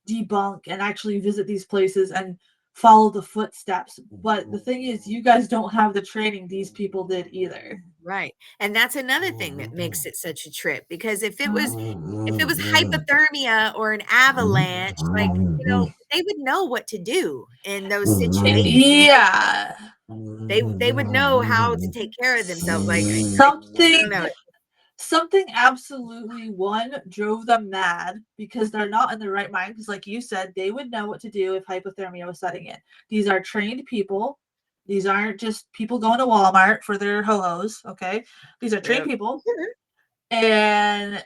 debunk and actually visit these places and follow the footsteps. But the thing is, you guys don't have the training these people did either.
Right. And that's another thing that makes it such a trip, because if it was hypothermia or an avalanche, like, they would know what to do in those situations. Like,
Yeah.
they would know how to take care of themselves. Like, I don't
Something
know.
something absolutely drove them mad because they're not in the right mind, because like you said, they would know what to do if hypothermia was setting in. These are trained people. These aren't just people going to Walmart for their ho-hos, okay? These are trained
Yep.
people. And,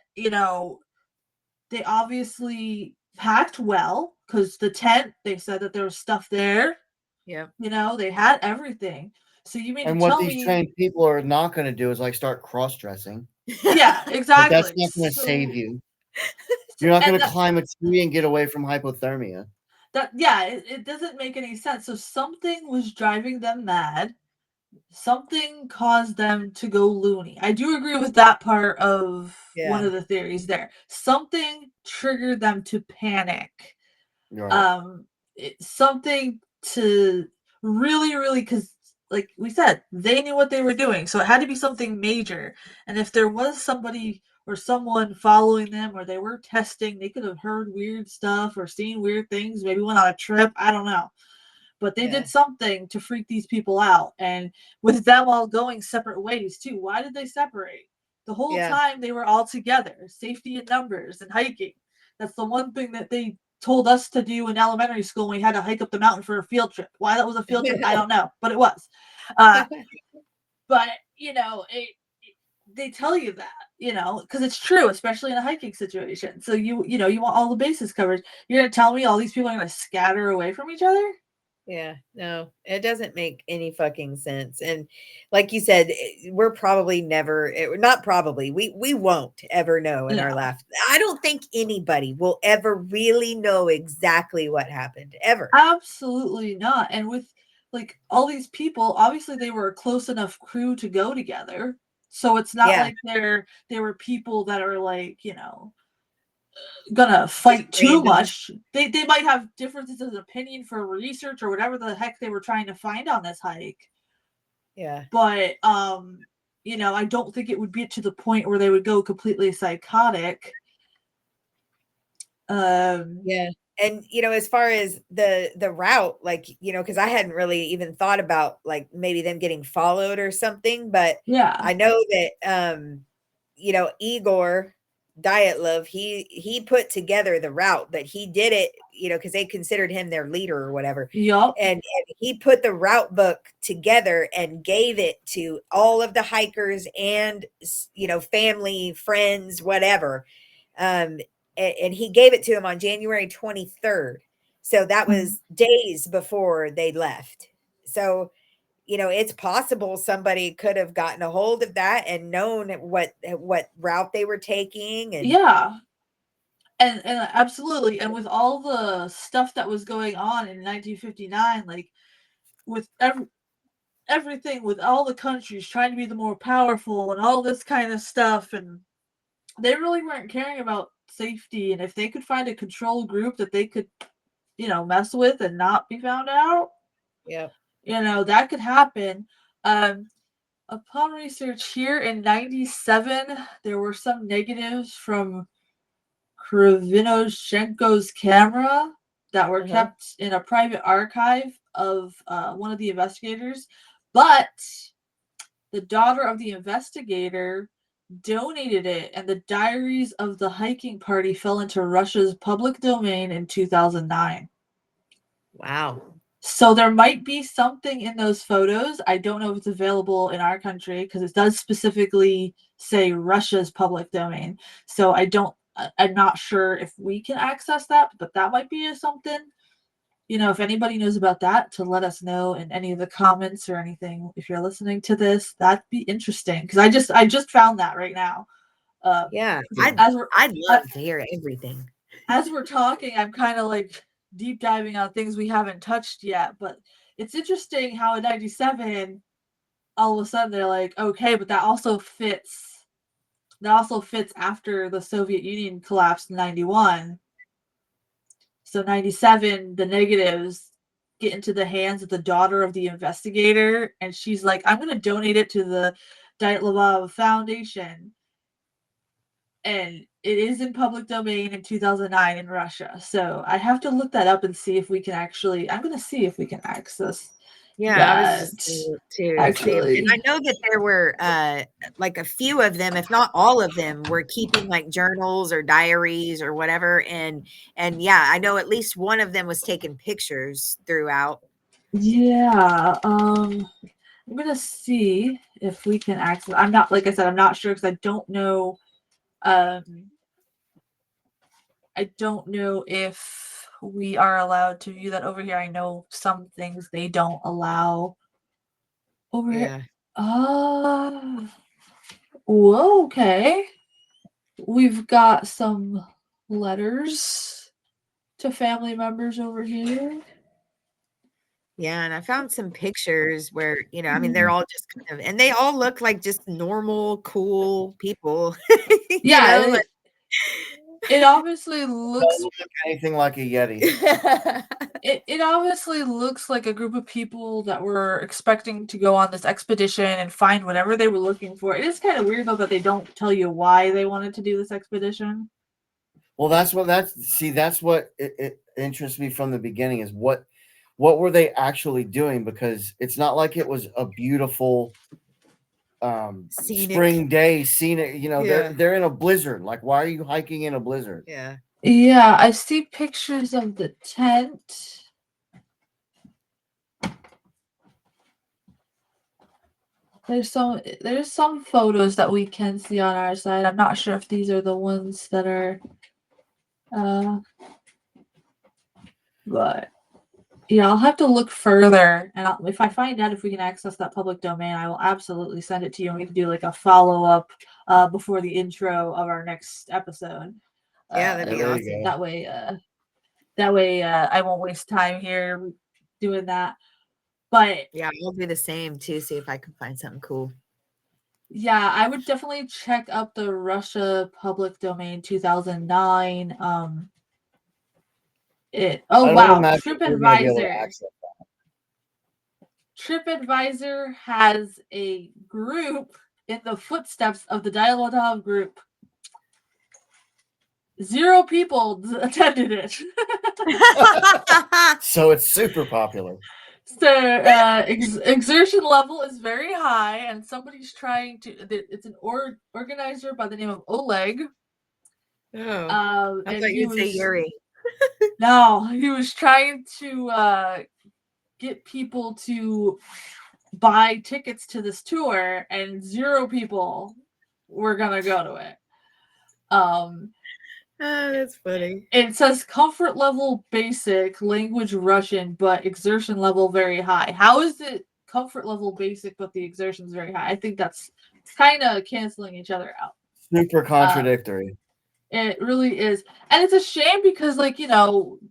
they obviously packed well because the tent, they said that there was stuff there.
Yep.
They had everything. So you mean to
And what
tell
these
me,
trained people are not going to do is like start cross dressing.
yeah,
Like, that's
exactly.
not going to save
So,
you. You're not
and
going to climb a tree and get away from hypothermia.
yeah, it doesn't make any sense. So something was driving them mad. Something caused them to go loony. I do agree with that part of one
Yeah.
of the theories there. Something triggered them to panic.
Right.
Something to really, because like we said, they knew what they were doing, so it had to be something major. And if there was somebody or someone following them, or they were testing, they could have heard weird stuff or seen weird things, maybe went on a trip, I don't know. But they
Yeah.
did something to freak these people out. And with them all going separate ways too, why did they separate? The whole
Yeah.
time they were all together, safety in numbers and hiking. That's the one thing that they told us to do in elementary school when we had to hike up the mountain for a field trip. Why that was a field trip, I don't know, but it was. Uh, but they tell you that, because it's true, especially in a hiking situation. So you want all the bases covered. You're gonna tell me all these people are gonna scatter away from each other?
Yeah, no, it doesn't make any fucking sense. And like you said, we're probably never, not probably, we won't ever know in our
No.
life. I don't think anybody will ever really know exactly what happened, ever.
Absolutely not. And with like all these people, obviously they were a close enough crew to go together. So it's not
Yeah,
like they were people that are like, gonna
just
fight too
random.
much. They might have differences of opinion for research or whatever the heck they were trying to find on this hike.
Yeah,
But I don't think it would be to the point where they would go completely psychotic. Um
yeah. And as far as the route, like, because I hadn't really even thought about like maybe them getting followed or something, but
yeah.
I know that Igor Dylatov, he put together the route, but he did it, because they considered him their leader or whatever.
Yup.
And he put the route book together and gave it to all of the hikers and family, friends, whatever. And he gave it to him on January 23rd. So that
Mhm.
was days before they left. So it's possible somebody could have gotten a hold of that and known what route they were taking. And
Yeah. And absolutely, and with all the stuff that was going on in 1959, like with everything, with all the countries trying to be the more powerful and all this kind of stuff, and they really weren't caring about safety. And if they could find a control group that they could, mess with and not be found out,
yeah.
that could happen. Um, upon research here in 97, there were some negatives from Krivinoshenko's camera that were
Uh-huh.
kept in a private archive of one of the investigators. But the daughter of the investigator donated it, and the diaries of the hiking party fell into Russia's public domain in 2009.
Wow.
So there might be something in those photos. I don't know if it's available in our country because it does specifically say Russia's public domain. So I'm not sure if we can access that, but that might be something. If anybody knows about that, to let us know in any of the comments or anything. If you're listening to this, that'd be interesting because I just found that right now.
Yeah,
Yeah.
I'd
Uh,
love to hear everything.
as we're talking, I'm kind of like deep diving on things we haven't touched yet, but it's interesting how in 97, all of a sudden they're like, okay, but that also fits after the Soviet Union collapsed in 91. So 97, the negatives get into the hands of the daughter of the investigator, and she's like, I'm going to donate it to the Dylatov Foundation. And it is in public domain in 2009 in Russia. So I have to look that up and see if we can I'm going to see if we can access
Yeah, I was
that.
just to see if, and I
Actually,
know that there were like a few of them, if not all of them, were keeping like journals or diaries or whatever. And yeah, I know at least one of them was taking pictures throughout.
yeah. I'm going to see if we can access. I'm not, like I said, I'm not sure because um, I don't know if we are allowed to view that over here. I know some things they don't allow over here.
Yeah.
Whoa, okay. We've got some letters to family members over here.
Yeah, and I found some pictures where, I mean, they're all just and they all look like just normal, cool people,
Yeah,
like
it obviously
Don't
looks
look anything like a Yeti.
it obviously looks like a group of people that were expecting to go on this expedition and find whatever they were looking for. It is kind of weird though that they don't tell you why they wanted to do this expedition.
Well, that's what it interests me from the beginning is what were they actually doing, because it's not like it was a beautiful
Scenic.
spring day scenic.
Yeah.
They're in a blizzard. Like, why are you hiking in a blizzard?
Yeah.
Yeah, I see pictures of the tent. There's some photos that we can see on our side. I'm not sure if these are the ones that are but yeah, I'll have to look further, and if I find out if we can access that public domain, I will absolutely send it to you, and we can do like a follow-up before the intro of our next episode.
Yeah, that'd be
There
awesome.
you go.
That way I won't waste time here doing that. But
Yeah, I'll do the same too, see if I can find something cool.
yeah, I would definitely check up the Russia public domain 2009.
I don't
Wow,
imagine we're going to be able to access.
TripAdvisor has a group in the footsteps of the Dylatov group. 0 people attended it.
So it's super popular.
So exertion level is very high, and somebody's trying to. It's an organizer by the name of Oleg.
Oh, I
And
thought
he
you'd say
was
Yuri.
no, he was trying to get people to buy tickets to this tour, and 0 people were gonna go to it.
Oh, that's funny.
It says comfort level basic, language Russian, but exertion level very high. How is it comfort level basic, but the exertion is very high? I think that's kind of canceling each other out.
Super contradictory.
It really is. And it's a shame because, like,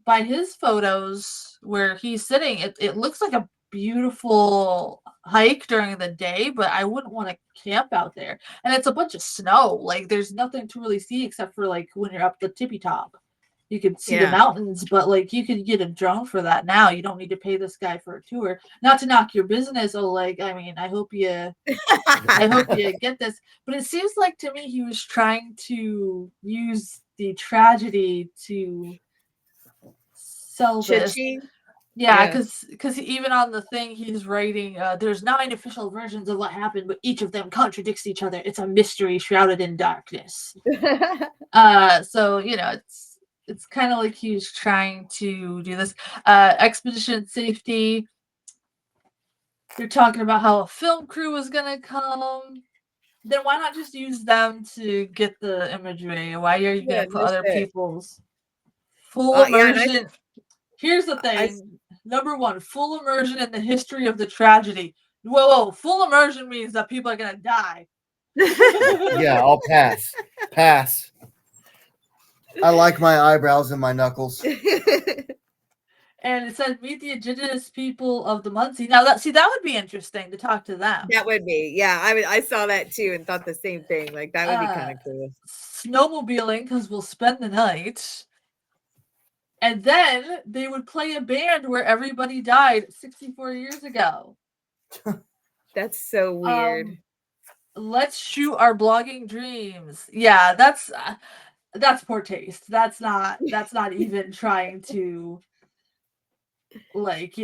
by his photos where he's sitting, it looks like a beautiful hike during the day, but I wouldn't want to camp out there. And it's a bunch of snow. Like, there's nothing to really see except for, like, when you're up the tippy top. You can see the
Yeah.
mountains, but, like, you could get a drone for that now. You don't need to pay this guy for a tour. Not to knock your business, Oleg. I mean, I hope you get this. But it seems like to me he was trying to use the tragedy to sell this.
Cha-ching.
Yeah,
Yeah.
because even on the thing he's writing, there's 9 official versions of what happened, but each of them contradicts each other. It's a mystery shrouded in darkness. So it's kind of like he was trying to do this. Expedition safety. You're talking about how a film crew was gonna come. Then why not just use them to get the imagery? Why are you
Yeah,
gonna put
no
other
shit.
people's full
Yeah, and
immersion? Here's the
I
thing. Number one, full immersion in the history of the tragedy. Whoa, full immersion means that people are gonna die.
Yeah, I'll pass. Pass. I like my eyebrows and my knuckles.
And it says meet the indigenous people of the Muncie. Now that would be interesting to talk to them.
that would be, yeah. I saw that too and thought the same thing. Like that would be kind of cool.
Snowmobiling because we'll spend the night. And then they would play a band where everybody died 64 years ago.
That's so weird.
Let's shoot our blogging dreams. Yeah, that's poor taste. That's not even trying to, like,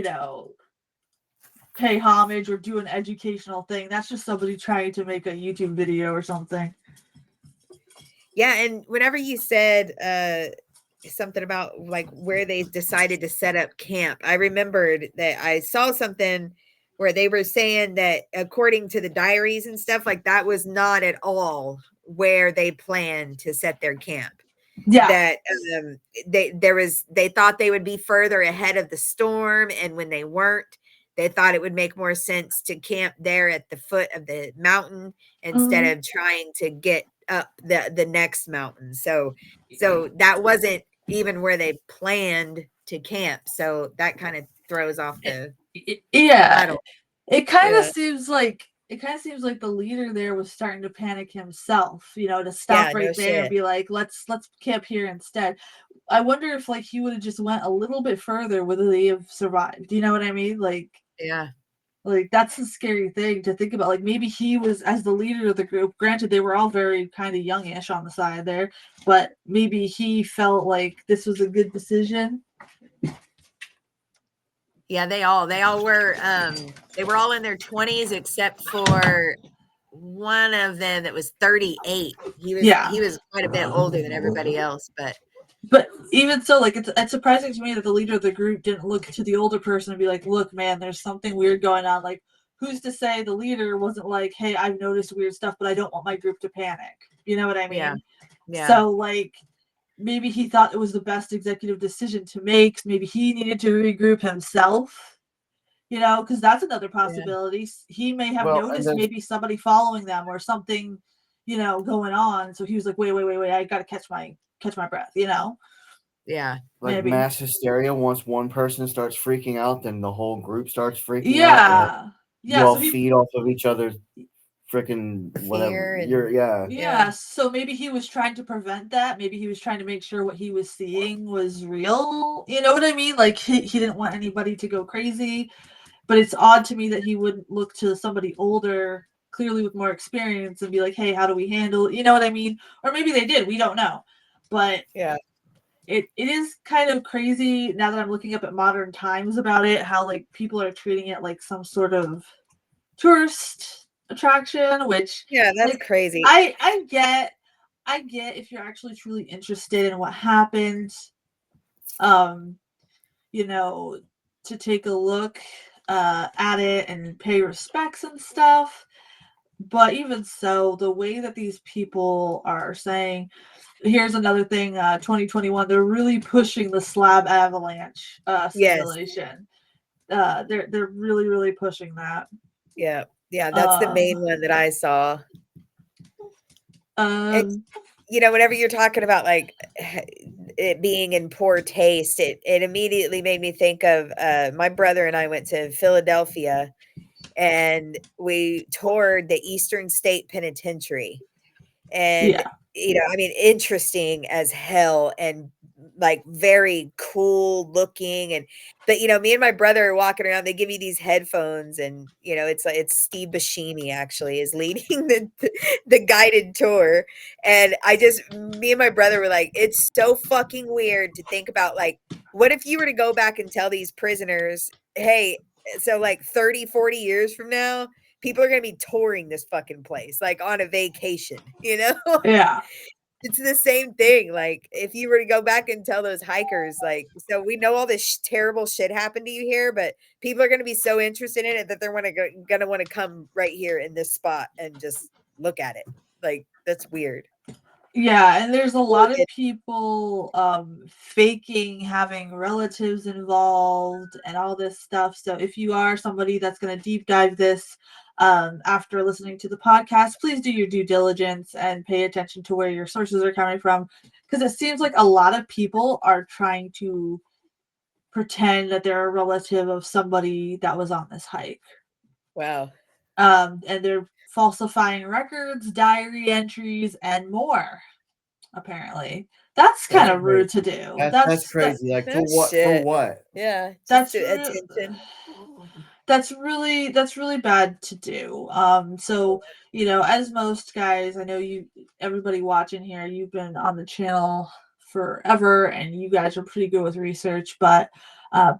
pay homage or do an educational thing. That's just somebody trying to make a YouTube video or something.
Yeah, and whenever you said something about like where they decided to set up camp, I remembered that I saw something where they were saying that according to the diaries and stuff, like that was not at all where they planned to set their camp.
Yeah.
That they thought they would be further ahead of the storm, and when they weren't, they thought it would make more sense to camp there at the foot of the mountain instead of trying to get up the next mountain. So that wasn't even where they planned to camp. So that kind of throws off the
Yeah. It kind of
Yeah.
seems like the leader there was starting to panic himself, to stop
Yeah,
right
no
there and
shit.
be like, let's camp here instead. I wonder if like he would have just went a little bit further, would they have survived? You know what I mean?
Yeah.
Like that's a scary thing to think about. Like maybe he was as the leader of the group. Granted, they were all very kind of youngish on the side there, but maybe he felt like this was a good decision.
Yeah, they all were they were all in their 20s except for one of them that was 38. He was quite a bit older than everybody else,
but even so, like it's surprising to me that the leader of the group didn't look to the older person and be like, "Look, man, there's something weird going on." Like, who's to say the leader wasn't like, "Hey, I've noticed weird stuff, but I don't want my group to panic." You know what I mean?
Yeah.
So like maybe he thought it was the best executive decision to make. Maybe he needed to regroup himself. Because that's another possibility. Yeah. He may have noticed maybe somebody following them or something, going on. So he was like, wait, I got to catch my breath,
Yeah.
Like maybe. Mass hysteria. Once one person starts freaking out, then the whole group starts freaking out. Yeah. You all feed off of each other's freaking whatever.
Yeah. So maybe he was trying to prevent that. Maybe he was trying to make sure what he was seeing was real. You know what I mean? Like he didn't want anybody to go crazy. But it's odd to me that he wouldn't look to somebody older, clearly with more experience, and be like, hey, how do we handle it? You know what I mean? Or maybe they did. We don't know. But
yeah,
it is kind of crazy now that I'm looking up at modern times about it, how like people are treating it like some sort of tourist attraction, which
that's
like,
crazy.
I get if you're actually truly interested in what happened, to take a look at it and pay respects and stuff. But even so, the way that these people are saying, here's another thing, 2021, they're really pushing the slab avalanche simulation. They're really, really pushing that.
Yeah, that's the main one that I saw. Whenever you're talking about like it being in poor taste, it immediately made me think of my brother and I went to Philadelphia and we toured the Eastern State Penitentiary. And I mean, interesting as hell and like very cool looking. But me and my brother are walking around, they give you these headphones and it's Steve Buscemi actually is leading the guided tour. And me and my brother were like, it's so fucking weird to think about, like, what if you were to go back and tell these prisoners, hey, so like 30-40 years from now, people are going to be touring this fucking place like on a vacation,
Yeah.
It's the same thing. Like, if you were to go back and tell those hikers, like, so we know all this terrible shit happened to you here, but people are going to be so interested in it that they're going to want to come right here in this spot and just look at it. Like, that's weird.
Yeah, and there's a lot of
It-
people faking having relatives involved and all this stuff. So if you are somebody that's going to deep dive this after listening to the podcast, please do your due diligence and pay attention to where your sources are coming from, because it seems like a lot of people are trying to pretend that they're a relative of somebody that was on this hike.
Wow.
And they're falsifying records, diary entries, and more. Apparently, that's kind of rude to do.
That's crazy. Like for what? For
Shit.
what?
Yeah. Just
That's
attention.
that's really bad to do. So as most guys, I know everybody watching here, you've been on the channel forever, and you guys are pretty good with research, but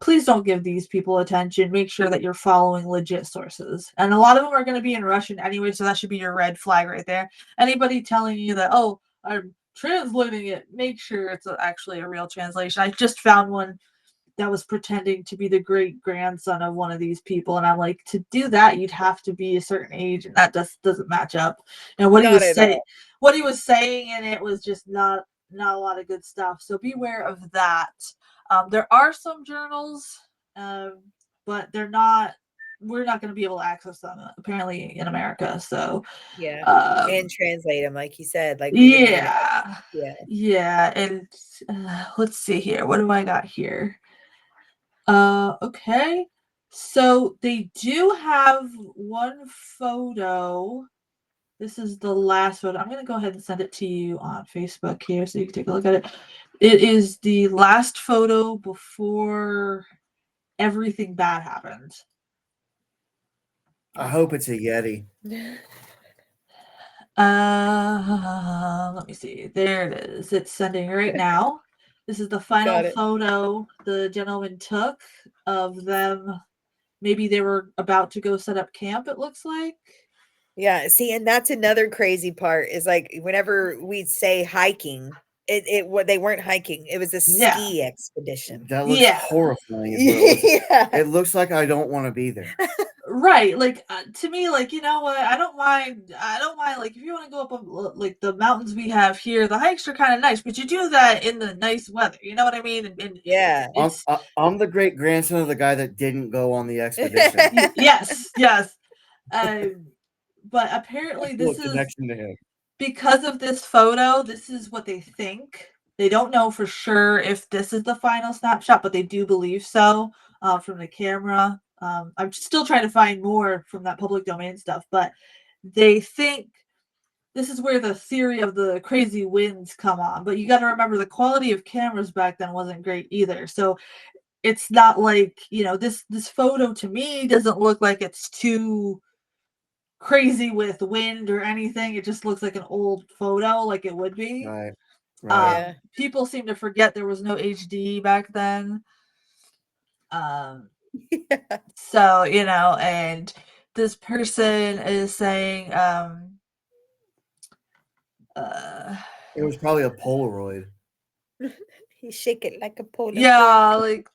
please don't give these people attention. Make sure that you're following legit sources, and a lot of them are going to be in Russian anyway, so that should be your red flag right there. Anybody telling you that, oh, I'm translating it, make sure it's actually a real translation. I just found one that was pretending to be the great grandson of one of these people, and I'm like, to do that you'd have to be a certain age, and that just doesn't match up. And what he was saying in it was just not a lot of good stuff, so beware of that. There are some journals, but we're not going to be able to access them apparently in America, so
Yeah. And translate them, like you said. Like, we didn't even.
Yeah. And let's see here, what do I got here? Okay. So they do have one photo. This is the last photo. I'm going to go ahead and send it to you on Facebook here so you can take a look at it. It is the last photo before everything bad happened.
I hope it's a Yeti.
Let me see. There it is. It's sending right now. This is the final photo the gentleman took of them. Maybe they were about to go set up camp, it looks like.
Yeah, see, and that's another crazy part is, like, whenever we say hiking, they weren't hiking. It was a ski expedition.
That looks horrifying. Is what it looks like I don't want to be there.
Right, like to me, like, you know what? I don't mind. Like, if you want to go up like the mountains we have here, the hikes are kind of nice, but you do that in the nice weather. You know what I mean? And
yeah,
I'm the great grandson of the guy that didn't go on the expedition.
Yes. But apparently this is
connection to him.
Because of this photo. This is what they think. They don't know for sure if this is the final snapshot, but they do believe so from the camera. I'm still trying to find more from that public domain stuff, but they think this is where the theory of the crazy winds come on. But you got to remember the quality of cameras back then wasn't great either. So it's not like, this photo to me doesn't look like it's too crazy with wind or anything. It just looks like an old photo, like it would be.
Right.
People seem to forget there was no HD back then. So, and this person is saying
it was probably a Polaroid.
You shake it like a Polaroid.
Yeah, like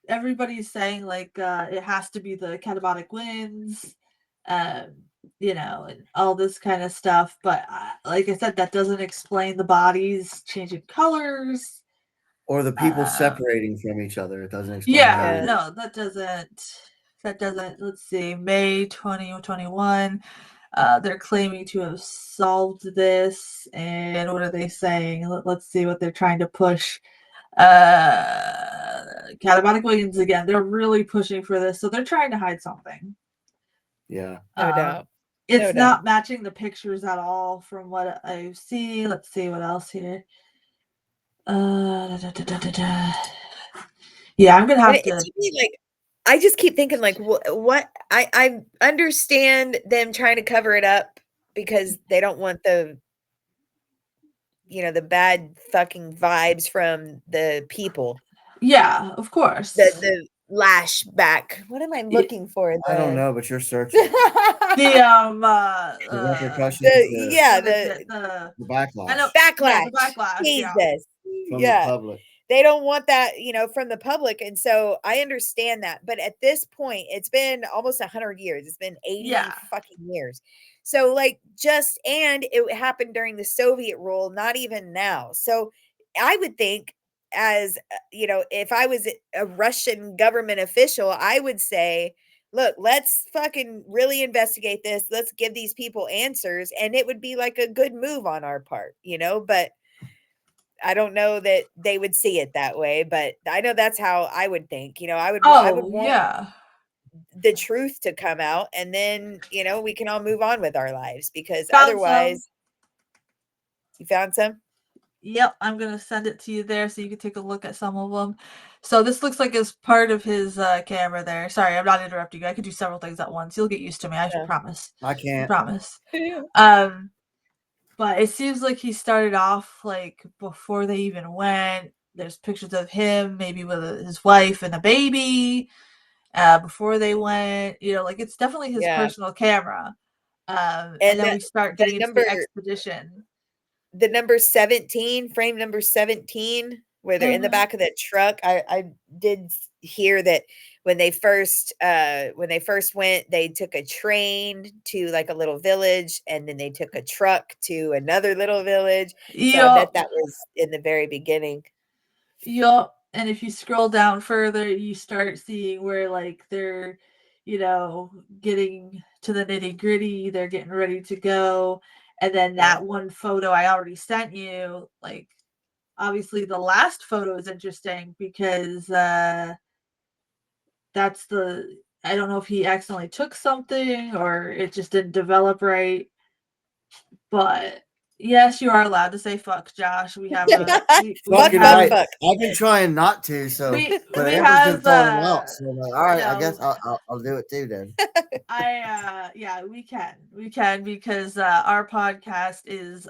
everybody's saying like it has to be the catabolic winds, and all this kind of stuff. But like I said, that doesn't explain the bodies changing colors
or the people separating from each other. It doesn't explain.
No, that doesn't. Let's see, May 2021. They're claiming to have solved this, and what are they saying? Let's see what they're trying to push. Catabolic Williams again. They're really pushing for this, so they're trying to hide something.
Yeah,
no doubt.
It's not matching the pictures at all from what I see. Let's see what else here. Yeah, I'm gonna have to.
Like, I just keep thinking, like, what? I understand them trying to cover it up because they don't want the bad fucking vibes from the people.
Yeah, of course.
The lashback. What am I looking for?
I don't know, but you're searching.
The
The repercussions,
yeah,
what is
the
it? The
the backlash
I know
backlash.
the backlash. Yeah.
Jesus.
from
Yeah.
the public.
They don't want that, you know, from the public. And so I understand that. But at this point, it's been almost 100 years. It's been 80
Yeah.
fucking years. So, like, and it happened during the Soviet rule, not even now. So I would think, as you know, if I was a Russian government official, I would say, look, let's fucking really investigate this. Let's give these people answers. And it would be like a good move on our part, you know, but I don't know that they would see it that way, but I know that's how I would think. You know, I would
Oh
want
yeah.
the truth to come out, and then, you know, we can all move on with our lives, because
Found some.
otherwise you found some?
Yep, I'm gonna send it to you there so you can take a look at some of them. So this looks like it's part of his camera there. Sorry, I'm not interrupting you. I could do several things at once. You'll get used to me. I
Yeah.
promise.
I
I
can't.
promise. But it seems like he started off like before they even went. There's pictures of him, maybe with his wife and a baby, before they went. You know, like it's definitely his
Yeah.
personal camera. And
And
then we start getting into the expedition.
the number 17, frame number 17, where they're in the
Mhm.
back of that truck. I did hear that when they first went, they took a train to like a little village, and then they took a truck to another little village. So I bet
Yup.
that was in the very beginning.
Yup. And if you scroll down further, you start seeing where like they're, you know, getting to the nitty-gritty, they're getting ready to go. And then
Yeah.
that one photo I already sent you, like obviously the last photo is interesting because that's the I don't know if he accidentally took something or it just didn't develop right. But yes, you are allowed to say fuck, Josh. We have a we
Fuck,
Fucking
fuck,
have
right.
fuck.
I've been trying not to, so but
we
Amber's been
have
throwing them out. So I'm like, all right,
you
I guess
know
I'll do it too then.
yeah, we can because our podcast is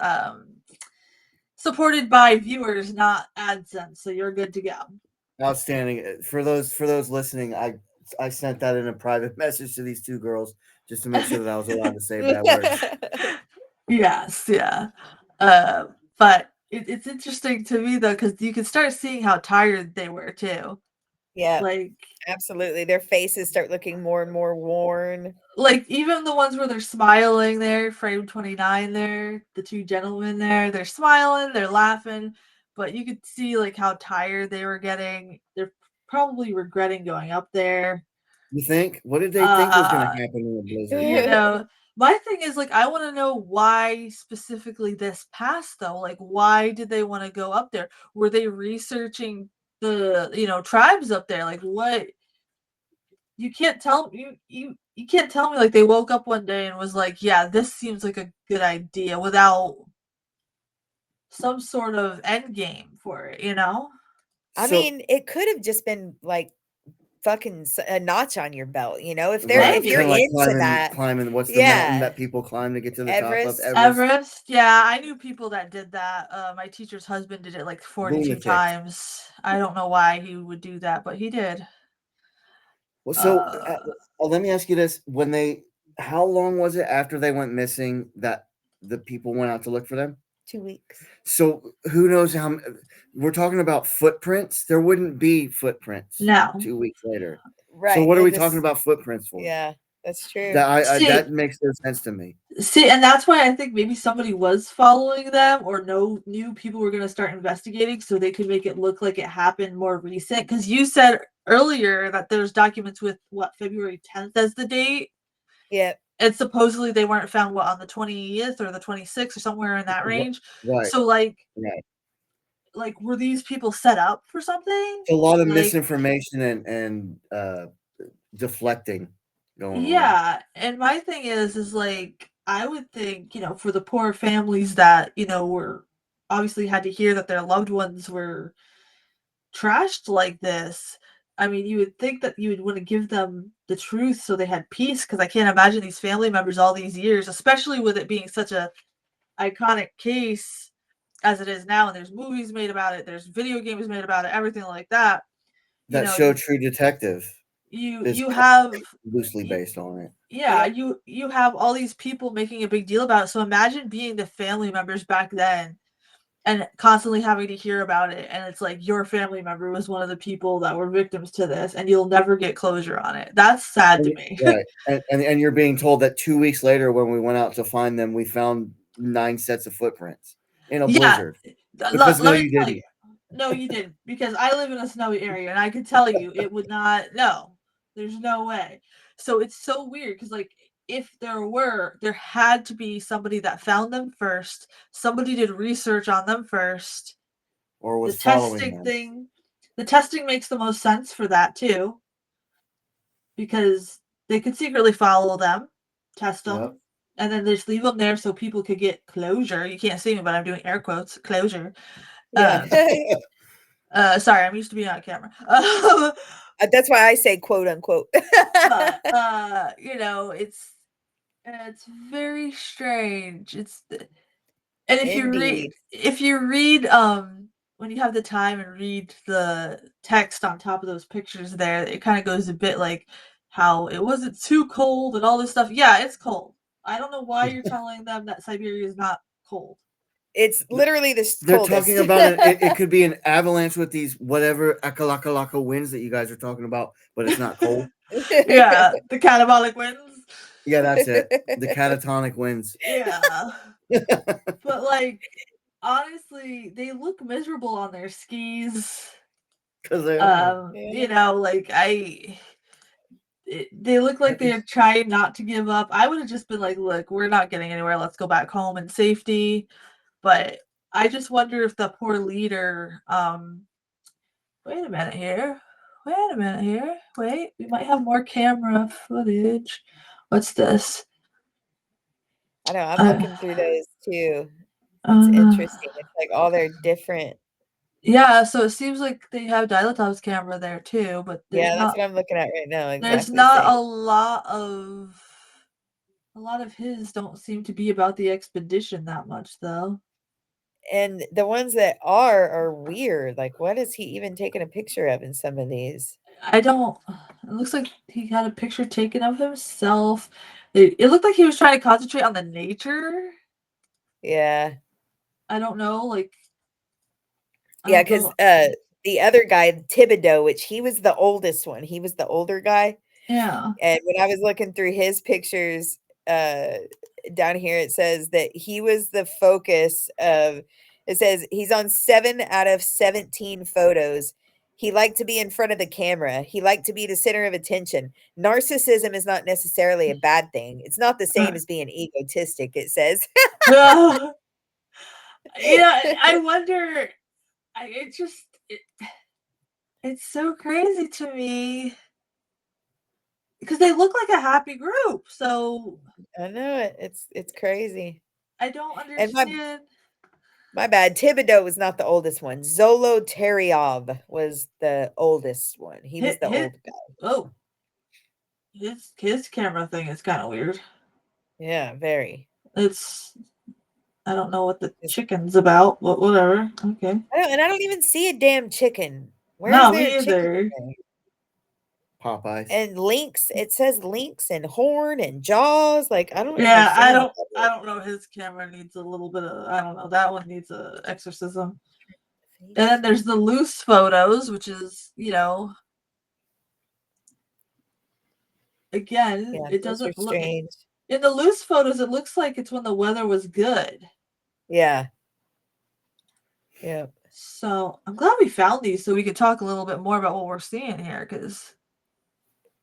supported by viewers, not AdSense, so you're good to go.
Outstanding. For those listening, I sent that in a private message to these two girls just to make sure that I was allowed to say bad words.
Yes, yeah. But it's interesting to me though because you can start seeing how tired they were too.
Yeah,
Like
absolutely. Their faces start looking more and more worn.
even the ones where they're smiling there, frame 29 there, the two gentlemen there, they're smiling, they're laughing, but you could see like how tired they were getting. They're probably regretting going up there.
You think? What did they think was going to happen in the blizzard?
You know, my thing is like I want to know why specifically this pass though. Like why did they want to go up there? Were they researching the, tribes up there? Like what you can't tell you can't tell me like they woke up one day and was like, yeah, this seems like a good idea without some sort of end game for it, you know?
I
So
mean, it could have just been like fucking a notch on your belt, you know, if
Maybe.
you're
kind of like
into that.
climbing. What's the mountain
Yeah.
that people climb to get to the top of?
Everest.
Everest, yeah, I knew people that did that. My teacher's husband did it like 42
Lunatics.
times. I don't know why he would do that, but he did.
Well, so
Uh,
let me ask you this: how long was it after they went missing that the people went out to look for them?
2 weeks.
So who knows how we're talking about footprints? There wouldn't be footprints
no.
2 weeks later.
Right.
So what are
they
we
just-
talking about footprints for?
Yeah, that's true.
That makes no sense to me.
See, and that's why I think maybe somebody was following them or knew people were going to start investigating so they could make it look like it happened more recent. Because you said earlier that there's documents with February 10th as the date.
Yeah.
And supposedly they weren't found on the 20th or the 26th or somewhere in that range.
Right.
So
right.
Were these people set up for something?
A lot of misinformation and deflecting going on.
Yeah, and my thing is like I would think, for the poor families that, were obviously had to hear that their loved ones were trashed like this. I mean, you would think that you would want to give them the truth so they had peace because I can't imagine these family members all these years, especially with it being such a iconic case as it is now and there's movies made about it, there's video games made about it, everything like that. you
That
know,
show True Detective is
you have
loosely
y-
based on it.
yeah,
Yep.
you have all these people making a big deal about it. So imagine being the family members back then and constantly having to hear about it, and it's like your family member was one of the people that were victims to this, and you'll never get closure on it. That's sad to me.
Right. And you're being told that 2 weeks later, when we went out to find them, we found 9 sets of footprints in a
Yeah,
blizzard.
let
Because no,
me
you
tell you.
didn't.
No, you didn't, because I live in a snowy area, and I could tell you it would not. No, there's no way. So it's so weird because, like, if there had to be somebody that found them first. Somebody did research on them first.
Or
The
was following
testing
them.
thing, the testing makes the most sense for that too, because they could secretly follow them, test
Yep.
them, and then just leave them there so people could get closure. You can't see me, but I'm doing air quotes, closure.
Yeah.
Um, sorry, I'm used to being on camera.
That's why I say quote unquote.
But you know, it's very strange. And
Indeed.
if you read when you have the time and read the text on top of those pictures there, it kind of goes a bit like how it wasn't too cold and all this stuff. Yeah, it's cold. I don't know why you're telling them that Siberia is not cold.
It's literally the
They're
coldest.
talking about it could be an avalanche with these whatever akalaka winds that you guys are talking about, but it's not cold.
Yeah, the catabolic winds.
Yeah, that's it. The catatonic winds.
Yeah. But like honestly, they look miserable on their skis.
Because they are.
You know, like they look like they're trying not to give up. I would have just been like, "Look, we're not getting anywhere. Let's go back home in safety." But I just wonder if the poor leader. Wait a minute here. Wait a minute here. Wait, we might have more camera footage. What's this?
I know. I'm
Uh,
looking through those too. It's
uh,
interesting. It's like all their different.
yeah, so it seems like they have Dylatov's camera there too, but
Yeah, that's what I'm looking at right now.
there's
Exactly the
not
same.
a lot of his don't seem to be about the expedition that much though.
And the ones that are weird. Like, what is he even taking a picture of in some of these?
I don't it looks like he had a picture taken of himself. It looked like he was trying to concentrate on the nature.
Yeah.
I don't know, like I
Yeah,
don't
because
know.
the other guy, Thibodeau, which he was the oldest one. He was the older guy.
Yeah.
And when I was looking through his pictures, uh, down here, it says that he was the focus of, it says he's on 7 out of 17 photos. He liked to be in front of the camera. He liked to be the center of attention. Narcissism is not necessarily a bad thing. It's not the same
Uh,
as being egotistic, it says.
yeah. I wonder it just it's so crazy to me because they look like a happy group. So
I know it. It's crazy.
I don't
And
understand.
my bad. Thibodeau was not the oldest one. Zolotaryov was the oldest one. He was the
His
old guy.
oh his camera thing is kind of weird.
Yeah, very.
It's I don't know what the
Just
chicken's about, but whatever. Okay.
I don't even see a damn chicken. Where is
No,
there a
me
chicken
either.
thing?
Popeyes.
And links, it says links and horn and jaws. Like, I don't
Yeah,
understand what that
I
is.
don't know. His camera needs a little bit of I don't know. That one needs a exorcism. And then there's the loose photos, which is again,
Yeah,
it
those are
doesn't look
strange.
in the loose photos. It looks like it's when the weather was good.
Yeah. Yeah.
So I'm glad we found these so we could talk a little bit more about what we're seeing here. Because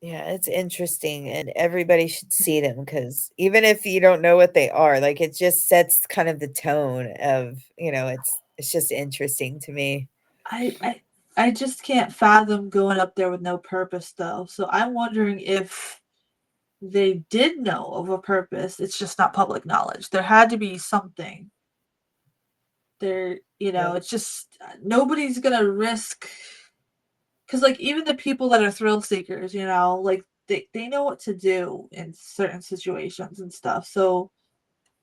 Yeah, it's interesting and everybody should see them because even if you don't know what they are, like it just sets kind of the tone of, it's just interesting to me.
I, I I just can't fathom going up there with no purpose though. So I'm wondering if they did know of a purpose. It's just not public knowledge. There had to be something. There,
Yeah.
it's just nobody's gonna risk because like even the people that are thrill seekers, like they know what to do in certain situations and stuff. So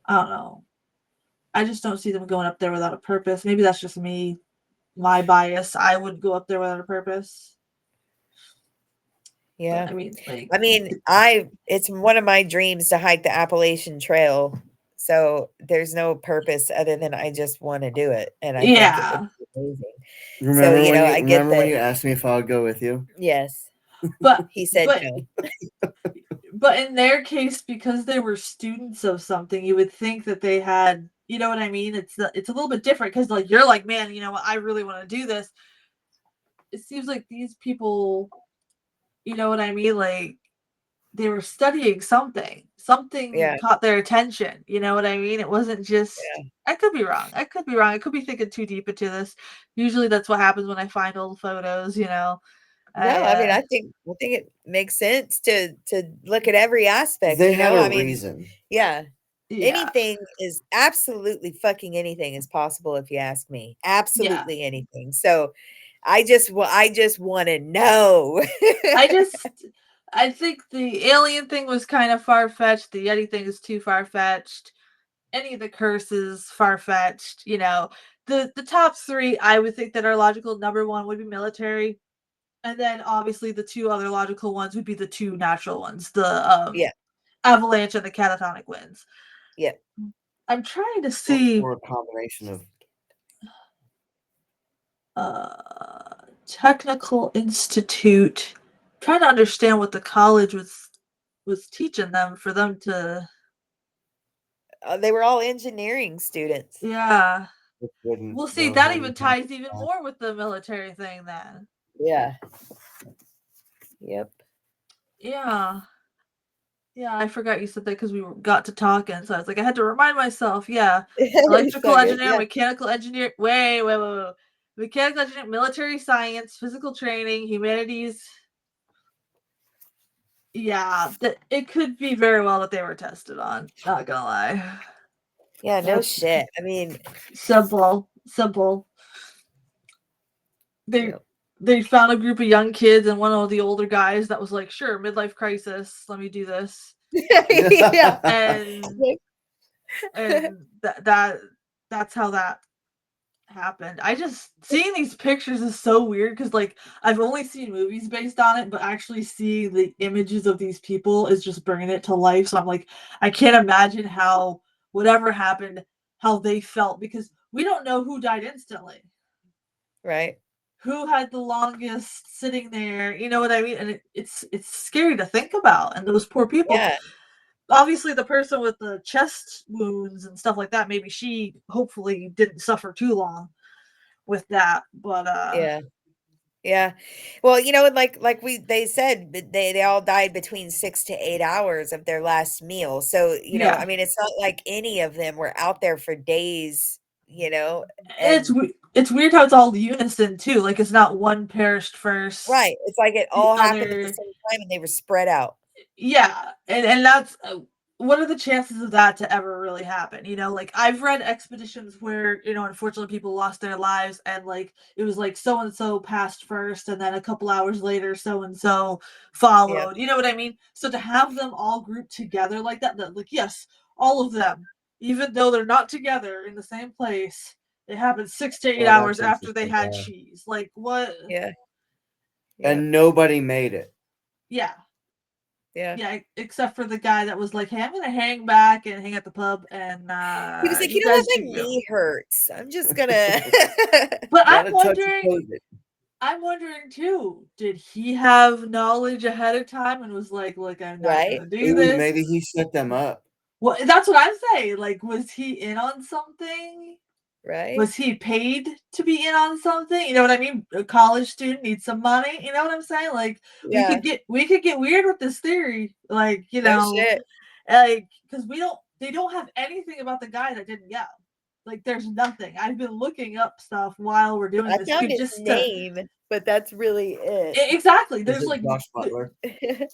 I don't know. I just don't see them going up there without a purpose. Maybe that's just me, my bias. I would go up there without a purpose.
Yeah.
I mean, like,
I mean, it's one of my dreams to hike the Appalachian Trail. So there's no purpose other than I just want to do it. And I think it would
yeah,
be amazing.
Remember when you
I get
remember when
that.
you asked me if I would go with you?
Yes.
but
He said
but
no.
but in their case, because they were students of something, you would think that they had, you know what I mean? It's a little bit different because like you're like, man, you know what? I really want to do this. It seems like these people, you know what I mean? Like they were studying something. Something
Yeah.
caught their attention. You know what I mean? It wasn't just.
Yeah.
I could be wrong. I could be wrong. I could be thinking too deep into this. Usually, that's what happens when I find old photos. You know.
No, I mean,
I
I think it makes sense to look at every aspect,
They
you
had
know?
a
I mean,
reason.
yeah.
yeah,
Anything is absolutely fucking anything is possible if you ask me.
yeah.
Absolutely anything. So I just want to know.
I just I think the alien thing was kind of far fetched. The Yeti thing is too far fetched. Any of the curses far fetched. You know, the top three I would think that are logical. Number one would be military, and then obviously the two other logical ones would be the two natural ones, the
Yeah.
avalanche and the catatonic winds.
Yeah.
I'm trying to
Or,
see
or a combination of
technical institute. Trying to understand what the college was teaching them for them to
They were all engineering students.
yeah.
which wouldn't
Well, see,
go
that
hand
even
in hand
ties even
with
more with the military thing then.
Yeah. Yep.
Yeah. Yeah, I forgot you said that because got to talking, so I was like, I had to remind myself. Yeah,
It's
electrical
so good.
engineer,
Yeah.
mechanical engineer. Wait. Mechanical engineer, military science, physical training, humanities. Yeah, that it could be very well that they were tested on. Not gonna lie.
Yeah, no
That's
shit. I mean,
simple. They
yep.
they found a group of young kids and one of the older guys that was like, sure, midlife crisis, let me do this.
Yeah.
And that's how that happened. I just seeing these pictures is so weird because like I've only seen movies based on it, but actually seeing the images of these people is just bringing it to life. So I'm like, I can't imagine how whatever happened, how they felt because we don't know who died instantly.
Right.
Who had the longest sitting there, you know what I mean? And it's scary to think about. And those poor people.
Yeah.
Obviously, the person with the chest wounds and stuff like that, maybe she hopefully didn't suffer too long with that. But
Yeah. Yeah. Well, and like they said they all died between 6 to 8 hours of their last meal. So, I
yeah,
mean, it's not like any of them were out there for days,
it's
and
it's weird how it's all unison too. Like it's not one perished first,
right. It's like it
the
all happened at the
other.
same time and they were spread out.
Yeah, and that's what are the chances of that to ever really happen? You know, like I've read expeditions where unfortunately people lost their lives, and like it was like so and so passed first, and then a couple hours later so and so
Yeah.
followed. You know what I mean? So to have them all grouped together like that, like yes, all of them, even though they're not together in the same place, it happened 6 to 8
oh,
hours
that's
after they
interesting.
had
Yeah.
cheese. Like what?
Yeah. Yeah.
And nobody made it.
Yeah.
Yeah.
Yeah, except for the guy that was like, "Hey, I'm gonna hang back and hang at the pub, and
He was like,
you
"You know what?
guys
My
can go."
knee hurts. I'm just gonna."
But
Got a touch of COVID.
I'm wondering too. Did he have knowledge ahead of time and was like, "Look, I'm not
Right?
gonna do
Ooh,
this."
maybe he set them up.
Well, that's what I'm saying. Like, was he in on something?
Right?
Was he paid to be in on something? You know what I mean? A college student needs some money. You know what I'm saying? Like,
Yeah.
we could get weird with this theory. Like,
No shit.
like because they don't have anything about the guy that didn't go. Like there's nothing. I've been looking up stuff while we're doing
I
this
found
too,
his
just to
name, but that's really it.
exactly.
Is it Josh Butler?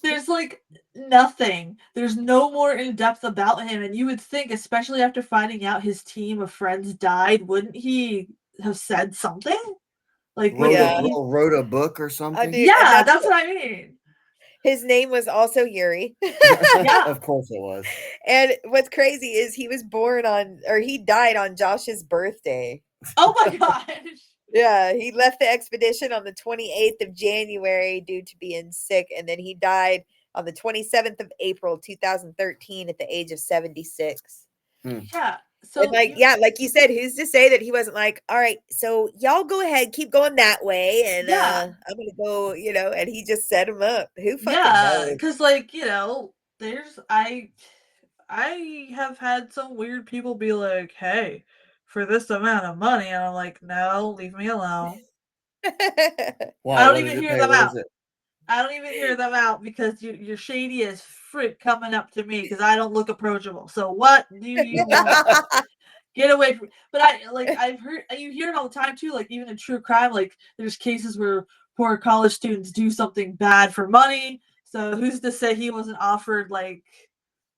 There's like nothing. There's no more in depth about him, and you would think, especially after finding out his team of friends died, wouldn't he have said something? Like
Wrote
wouldn't
a
Yeah.
he?
wrote a book or
I
something?
do, and
Yeah, that's what I mean.
his name was also Yuri.
Yeah.
Of course it was.
And what's crazy is he died on Josh's birthday.
Oh my gosh.
Yeah, he left the expedition on the 28th of January due to being sick, and then he died on the 27th of April, 2013 at the age of 76.
Yeah.
And
So
like, yeah, like you said, who's to say that he wasn't like, all right, so y'all go ahead, keep going that way, and
yeah,
I'm gonna go, and he just set him up. Who fucking
yeah,
knows?
because there's I have had some weird people be like, "Hey, for this amount of money," and I'm like, "No, leave me alone." I
Why?
don't
What
even
does it
hear
pay?
them
What is
out.
it?
I don't even hear them out because you're shady as frick coming up to me because I don't look approachable. So what do you want? Get away from me. But I've heard you hear it all the time too, like even in true crime, like there's cases where poor college students do something bad for money. So who's to say he wasn't offered like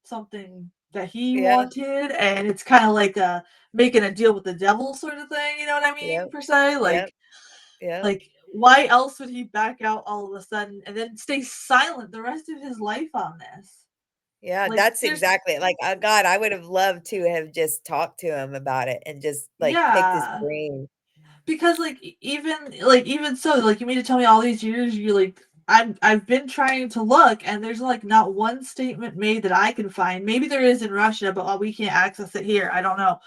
something that he
Yeah,
wanted? And it's kind of like making a deal with the devil sort of thing, you know what I mean?
yep,
Per se.
yep, yep.
Like why else would he back out all of a sudden and then stay silent the rest of his life on this?
Yeah,
Like
that's
there's
exactly like, God, I would have loved to have just talked to him about it and just like picked his
yeah.
brain.
Because even so, like you mean to tell me all these years you like I've been trying to look and there's like not one statement made that I can find. Maybe there is in Russia, but we can't access it here. I don't know.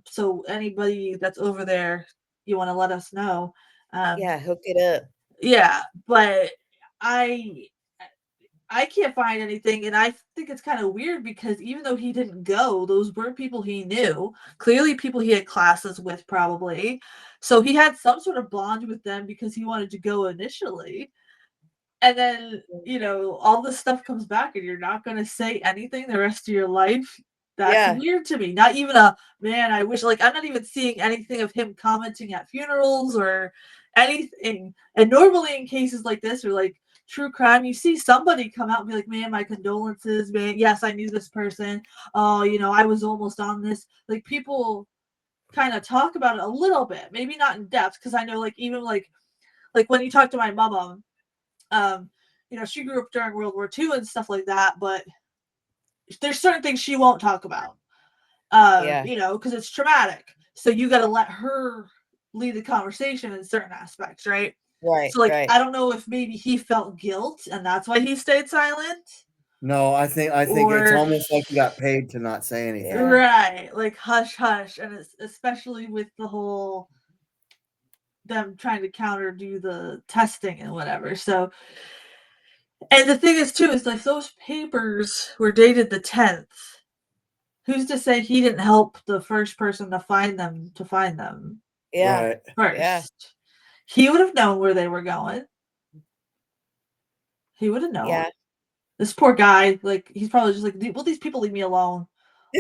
So anybody that's over there, you want to let us know. Um,
Yeah, hook it up.
yeah, but I I can't find anything, and I think it's kind of weird because even though he didn't go, those weren't people he knew. Clearly, people he had classes with, probably. So he had some sort of bond with them because he wanted to go initially. And then, all this stuff comes back, and you're not going to say anything the rest of your life. That's
Yeah,
weird to me. Not even a man, I wish, like, I'm not even seeing anything of him commenting at funerals or anything. And normally, in cases like this, or like true crime, you see somebody come out and be like, man, my condolences, man. Yes, I knew this person. Oh, I was almost on this. Like, people kind of talk about it a little bit, maybe not in depth, because I know, like, even like when you talk to my mama, um, she grew up during World War II and stuff like that, but there's certain things she won't talk about,
yeah,
because it's traumatic. So you got to let her lead the conversation in certain aspects, right?
right,
So, like,
right.
I don't know if maybe he felt guilt and that's why he stayed silent,
No, I think it's
or
almost like he got paid to not say anything.
Yeah,
right, like hush hush, and it's especially with the whole them trying to counter do the testing and whatever. So, and the thing is too is like those papers were dated the 10th. Who's to say he didn't help the first person to find them
yeah,
Right.
yeah,
first? He would have known where they were going. He would have known.
yeah.
This poor guy, like, he's probably just like, will these people leave me alone?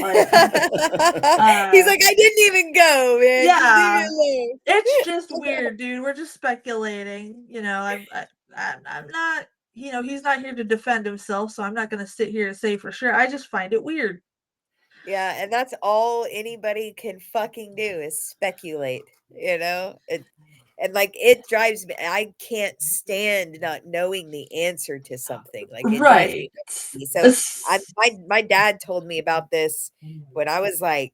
Like,
He's
uh,
like, I didn't even go, man. Just leave me
yeah,
alone.
it's just weird, dude. We're just speculating. I'm not. He's not here to defend himself, so I'm not going to sit here and say for sure. I just find it weird.
Yeah, and that's all anybody can fucking do is speculate, you know? And like it drives me, I can't stand not knowing the answer to something. Like it drives me
Right.
crazy. So I
It's-
my dad told me about this when I was like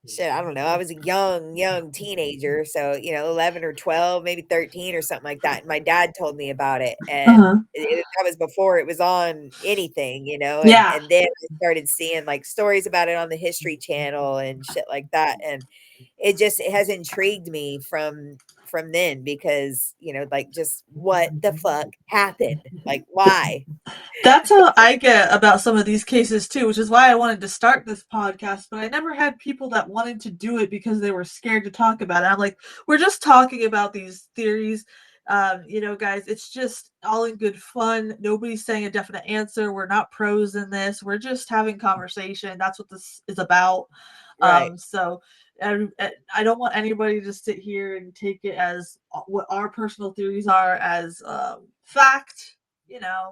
shit, I don't know. I was a young teenager, so 11 or 12, maybe 13 or something like that. And my dad told me about it, and
uh-huh.
that was before it was on anything, and
Yeah.
and then I started seeing like stories about it on the History Channel and shit like that, and it has intrigued me from then because like just what the fuck happened, like why?
That's how I get about some of these cases too, which is why I wanted to start this podcast, but I never had people that wanted to do it because they were scared to talk about it. I'm like, we're just talking about these theories. Guys, it's just all in good fun. Nobody's saying a definite answer. We're not pros in this. We're just having conversation. That's what this is about.
Right.
So I don't want anybody to sit here and take it as what our personal theories are as fact.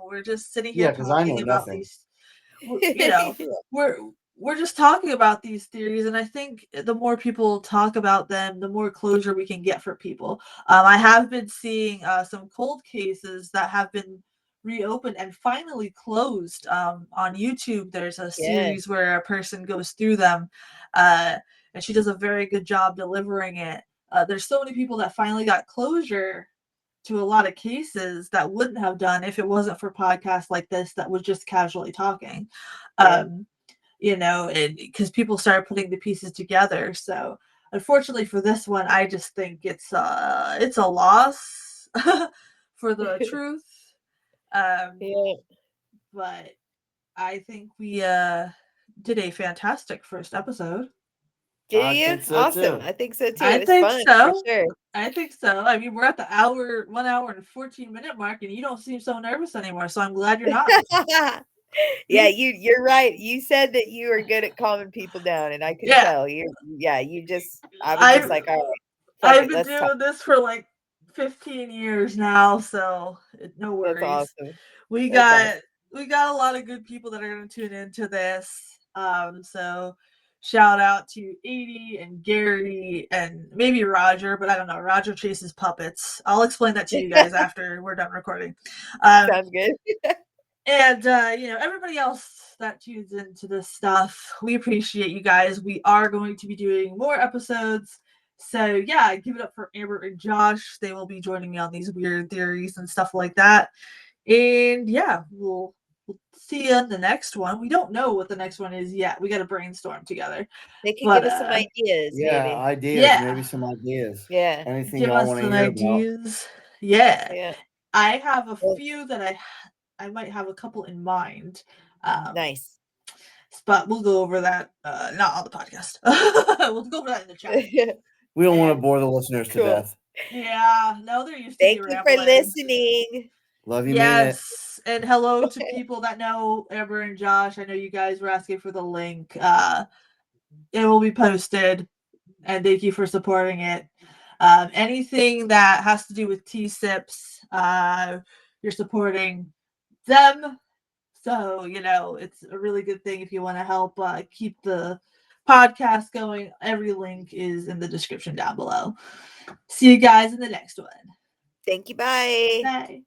We're just sitting here
Yeah, because I know
talking about
nothing.
these. You know, we're we're just talking about these theories, and I think the more people talk about them, the more closure we can get for people. I have been seeing some cold cases that have been reopened and finally closed on YouTube. There's a
Yeah.
series where a person goes through them, uh, and she does a very good job delivering it. there's so many people that finally got closure to a lot of cases that wouldn't have done if it wasn't for podcasts like this that was just casually talking.
Yeah.
You know, and because people started putting the pieces together. So unfortunately for this one, I just think it's a loss for the truth.
Yeah.
But I think we did a fantastic first episode.
Do
I
you?
think so,
Awesome.
too.
I think so too.
I
It was
think
fun for
so.
sure.
I think so. I mean, we're at the 1 hour and 14-minute mark, and you don't seem so nervous anymore. So I'm glad you're not.
Yeah, you're right. You said that you are good at calming people down, and I could
Yeah.
tell. I was just like, all right, fuck
I've
it,
been
let's talk.
doing this for like 15 years now, so no
That's
worries.
awesome.
We
That's
got
awesome.
we got a lot of good people that are going to tune into this. So shout out to Edie and Gary and maybe Roger, but I don't know. Roger chases puppets. I'll explain that to you guys after we're done recording.
Sounds good.
And you know, everybody else that tunes into this stuff, we appreciate you guys. We are going to be doing more episodes. So yeah, give it up for Amber and Josh. They will be joining me on these weird theories and stuff like that. And yeah, we'll see you in the next one. We don't know what the next one is yet. We got to brainstorm together.
They could
But
give us some ideas,
Yeah,
maybe.
ideas.
Yeah.
Maybe some ideas.
Yeah.
Anything
give
y'all
us
want to
some
hear about.
ideas. Yeah.
Yeah.
I have a
Well,
few that I might have a couple in mind.
nice.
But we'll go over that not on the podcast. We'll go over that in the chat.
We don't want to
And-
bore the listeners to
Cool.
death.
Yeah, no, they're used to
Thank
me
you for
rambling.
listening.
Love you, mean it.
Yes, and hello to people that know Amber and Josh. I know you guys were asking for the link. It will be posted, and thank you for supporting it. Anything that has to do with T-Sips, you're supporting them. So, you know, it's a really good thing if you want to help keep the podcast going. Every link is in the description down below. See you guys in the next one.
Thank you. Bye.
Bye.